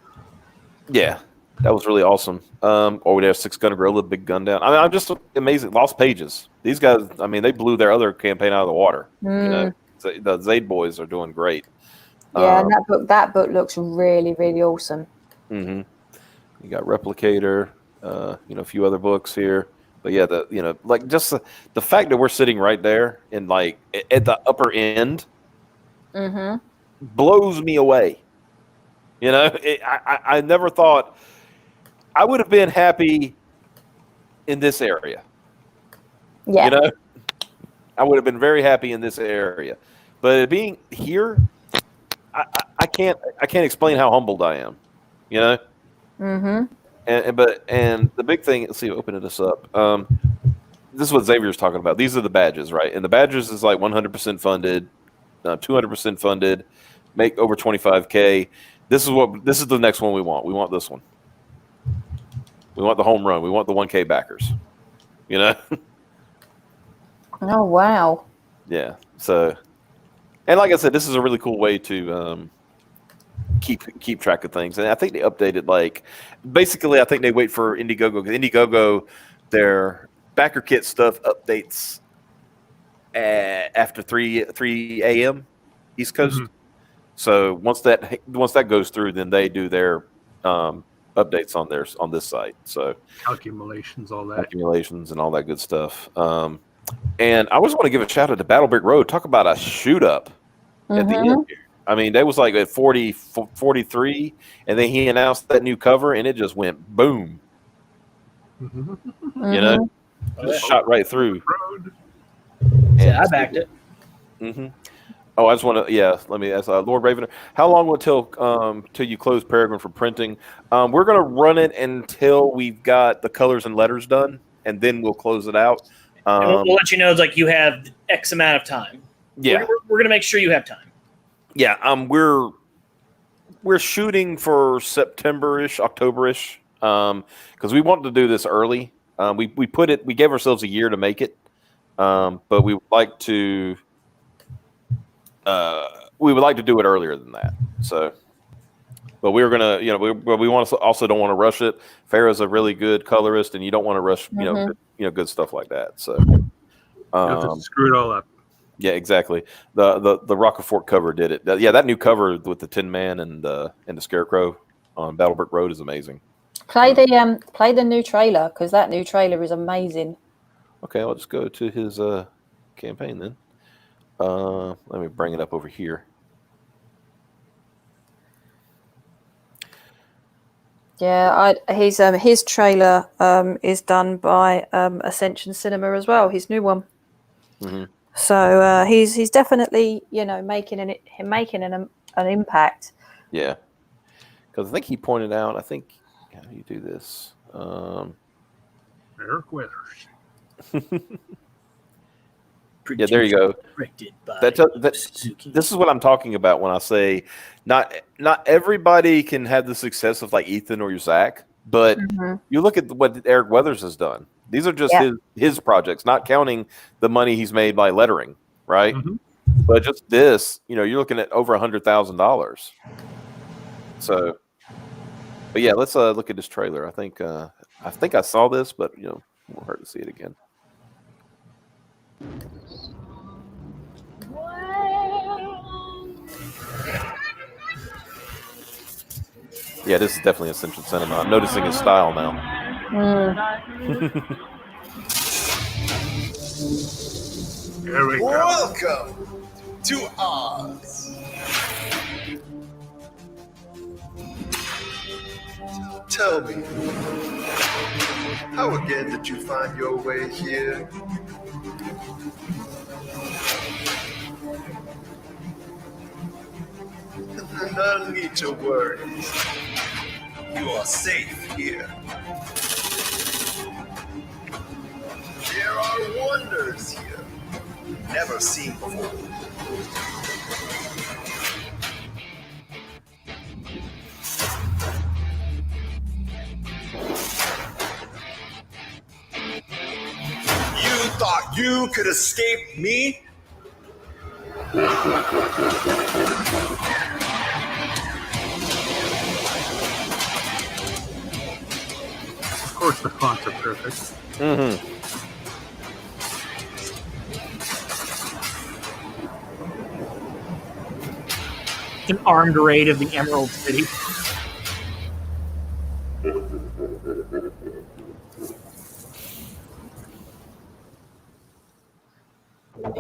Yeah. That was really awesome. Or we have 6 Gun Gorilla, Big Gun Down. I mean, I'm just amazing. Lost Pages. These guys, I mean, they blew their other campaign out of the water. You know, the Zaid boys are doing great. Yeah, and that book looks really, really awesome. Mm-hmm. You got Replicator, a few other books here. But yeah, like just the fact that we're sitting right there and like at the upper end blows me away. I never thought I would have been happy in this area. Yeah. I would have been very happy in this area. But being here, I can't explain how humbled I am. Mm-hmm. And the big thing, let's see, open this up. This is what Xavier's talking about. These are the badges, right? And the badges is like 100% funded, 200% funded, make over 25K. This is the next one we want. We want this one. We want the home run. We want the 1K backers. Oh wow. Yeah. So, and like I said, this is a really cool way to keep track of things. And I think they updated basically I think they wait for Indiegogo. Indiegogo, their backer kit stuff updates after 3 a.m. East Coast. Mm-hmm. So once that goes through, then they do their updates on this site. So calculations, all that. Calculations and all that good stuff. And I just want to give a shout out to Battle Brick Road. Talk about a shoot up at the end here. I mean, they was like at 43, and then he announced that new cover, and it just went boom. Just shot right through. Yeah, I backed it. Mm-hmm. Oh, I just want to, let me ask Lord Ravener, how long till you close Peregrine for printing? We're going to run it until we've got the colors and letters done, and then we'll close it out. We'll let you know, it's like you have X amount of time. Yeah. We're going to make sure you have time. Yeah, we're shooting for September-ish, October-ish, because we wanted to do this early. We gave ourselves a year to make it, but we would like to do it earlier than that. So, but we were gonna, we also don't want to rush it. Farrah's a really good colorist, and you don't want to rush, good stuff like that. So, screw it all up. Yeah, exactly. The Rockafort cover did it. That new cover with the Tin Man and the Scarecrow on Battle Brick Road is amazing. Play the new trailer, because that new trailer is amazing. Okay, I'll just go to his campaign then. Let me bring it up over here. Yeah, his trailer is done by Ascension Cinema as well. His new one. Mm-hmm. So he's definitely making an impact. Yeah, because I think he pointed out. I think how do you do this? Eric Weathers. Yeah, there you go. This is what I'm talking about when I say not everybody can have the success of like Ethan or Zach, but you look at what Eric Weathers has done. These are just his projects, not counting the money he's made by lettering, right? Mm-hmm. But just this, you're looking at over $100,000. So, but yeah, let's look at this trailer. I think I saw this, but it won't hurt to see it again. Yeah, this is definitely Ascension Cinema. I'm noticing his style now. There we go. Welcome to Oz. Tell me, how again did you find your way here? No need to worry. You are safe here. There are wonders here never seen before. You thought you could escape me? Of course, the fonts are perfect. Mm-hmm. An armed raid of the Emerald City.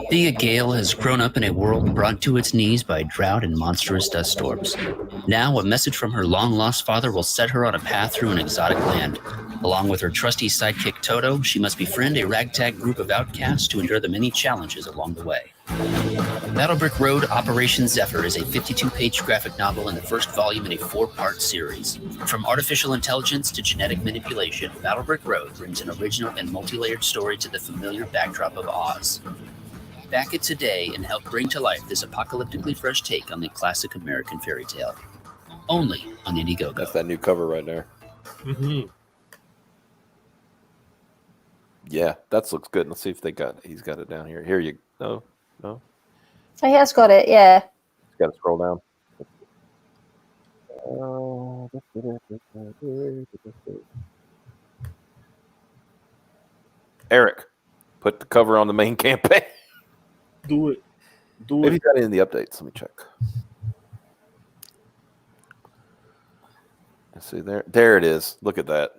Thea Gale has grown up in a world brought to its knees by drought and monstrous dust storms. Now, a message from her long-lost father will set her on a path through an exotic land. Along with her trusty sidekick Toto, she must befriend a ragtag group of outcasts to endure the many challenges along the way. Battlebrick Road Operation Zephyr is a 52-page graphic novel in the first volume in a 4-part series. From artificial intelligence to genetic manipulation, Battlebrick Road brings an original and multi-layered story to the familiar backdrop of Oz. Back it today and help bring to life this apocalyptically fresh take on the classic American fairy tale. Only on Indiegogo. That's that new cover right there. Mm-hmm. Yeah, that looks good. Let's see if he's got it down here. Here you go. No. So he has got it, yeah. He's got to scroll down. Eric, put the cover on the main campaign. Do it. Maybe he's got it in the updates. Let me check. Let's see there. There it is. Look at that.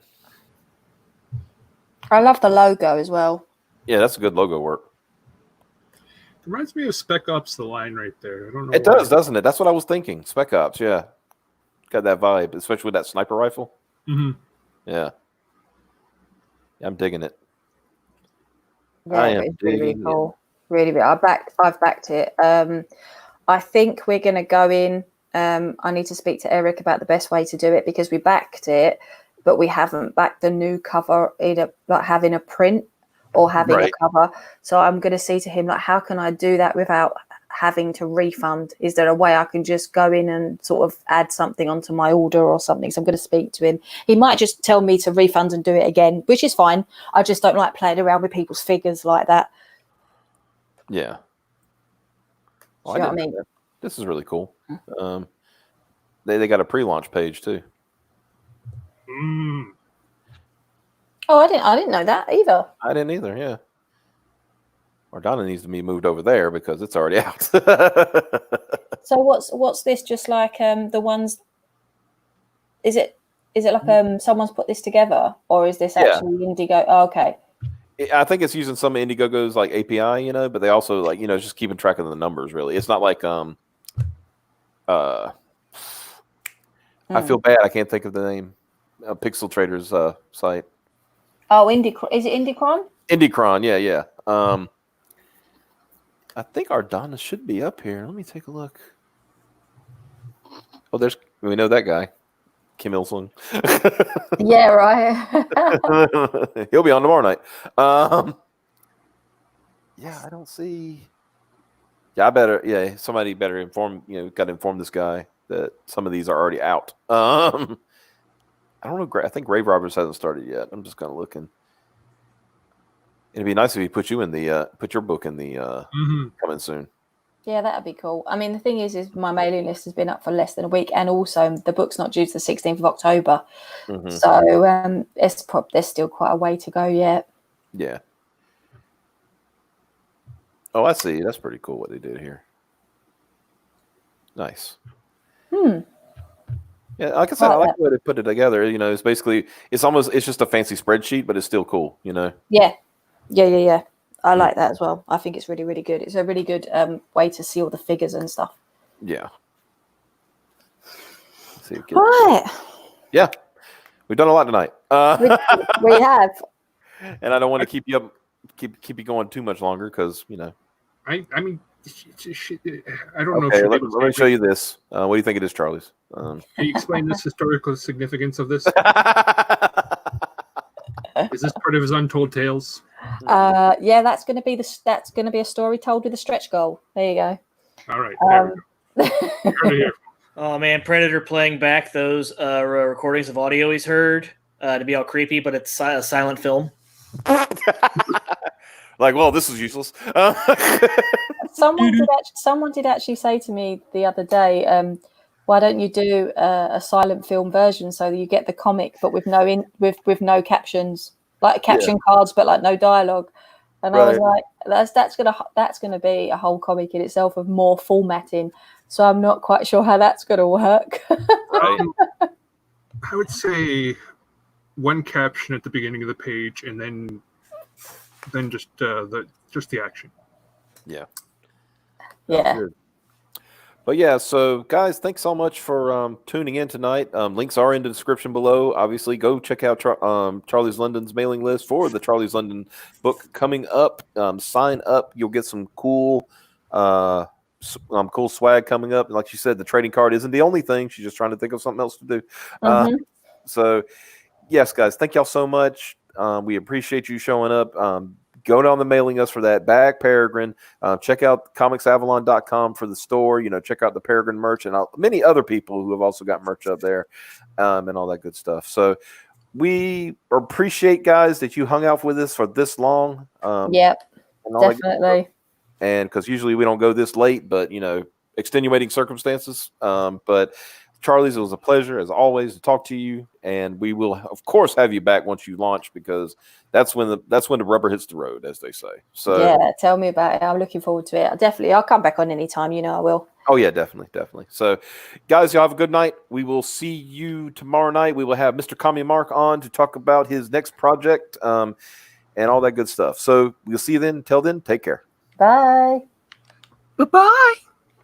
I love the logo as well. Yeah, that's a good logo work. Reminds me of Spec Ops: The Line right there. I don't know. It does, doesn't it? That's what I was thinking. Spec Ops, yeah. Got that vibe, especially with that sniper rifle. Mm-hmm. Yeah. I'm digging it. Yeah, I am it's really, really digging cool. Really, really. I've backed it. I think we're going to go in. I need to speak to Eric about the best way to do it because we backed it, but we haven't backed the new cover, either like having a print or having a cover. So I'm going to say to him, like, how can I do that without having to refund? Is there a way I can just go in and sort of add something onto my order or something? So I'm going to speak to him. He might just tell me to refund and do it again, which is fine. I just don't like playing around with people's figures like that. Yeah. Well, Do you know what I mean? This is really cool. They got a pre-launch page too. Mm. Oh, I didn't know that either. I didn't either. Yeah. Ordana needs to be moved over there because it's already out. So what's this? Just like the ones? Is it like someone's put this together, or is this actually Indigo? Oh, okay. I think it's using some of Indiegogo's like API, but they also like it's just keeping track of the numbers. Really, it's not like I feel bad. I can't think of the name. Pixel Trader's site. Oh, is it Indicron? Indicron, yeah. I think Ardonna should be up here. Let me take a look. Oh, we know that guy, Kim Il-sung. Yeah, right. He'll be on tomorrow night. Yeah, I don't see. Yeah, somebody better inform. Got to inform this guy that some of these are already out. I don't know. I think Grave Robbers hasn't started yet. I'm just kind of looking. It'd be nice if he put your book in the coming soon. Yeah, that'd be cool. I mean, the thing is my mailing list has been up for less than a week, and also the book's not due to the 16th of October. Mm-hmm. So there's still quite a way to go yet. Yeah. Oh, I see. That's pretty cool what they did here. Nice. Yeah, like I said, I like the way they put it together. You know, it's basically it's just a fancy spreadsheet, but it's still cool. You know. Yeah. I like that as well. I think it's really, really good. It's a really good way to see all the figures and stuff. Yeah. Let's see, Right. Yeah, we've done a lot tonight. We have. And I don't want to keep you keep you going too much longer because you know. I mean, I don't know. Okay, If let me show you this. What do you think it is, Charlie's? Can you explain this historical significance of this? Is this part of his untold tales? Yeah, that's going to be a story told with a stretch goal. There you go. All right. There we go. Oh man, Predator playing back those recordings of audio he's heard to be all creepy, but it's a silent film. Like, well, this is useless. Someone did actually say to me the other day, why don't you do a silent film version so that you get the comic but with no captions, like caption cards but like no dialogue? And I was like, that's gonna be a whole comic in itself of more formatting. So I'm not quite sure how that's gonna work. I would say one caption at the beginning of the page and then just the action. Yeah. Yeah. But yeah, so guys, thanks so much for tuning in tonight. Links are in the description below. Obviously, go check out Charlie's London's mailing list for the Charlie's London book coming up. Sign up; you'll get some cool swag coming up. Like she said, the trading card isn't the only thing. She's just trying to think of something else to do. So, yes, guys, thank y'all so much. We appreciate you showing up. Go down the mailing us for that. Bag Peregrine. Check out comicsavalon.com for the store. You know, check out the Peregrine merch and many other people who have also got merch up there and all that good stuff. So we appreciate, guys, that you hung out with us for this long. Yep, definitely. And because usually we don't go this late, but, you know, extenuating circumstances. But Charlie's, it was a pleasure, as always, to talk to you. And we will, of course, have you back once you launch because that's when the rubber hits the road, as they say. So yeah, tell me about it. I'm looking forward to it. I'll come back on anytime. You know I will. Oh, yeah, definitely. So, guys, y'all have a good night. We will see you tomorrow night. We will have Mr. Kami Mark on to talk about his next project and all that good stuff. So we'll see you then. Till then, take care. Bye. Bye-bye.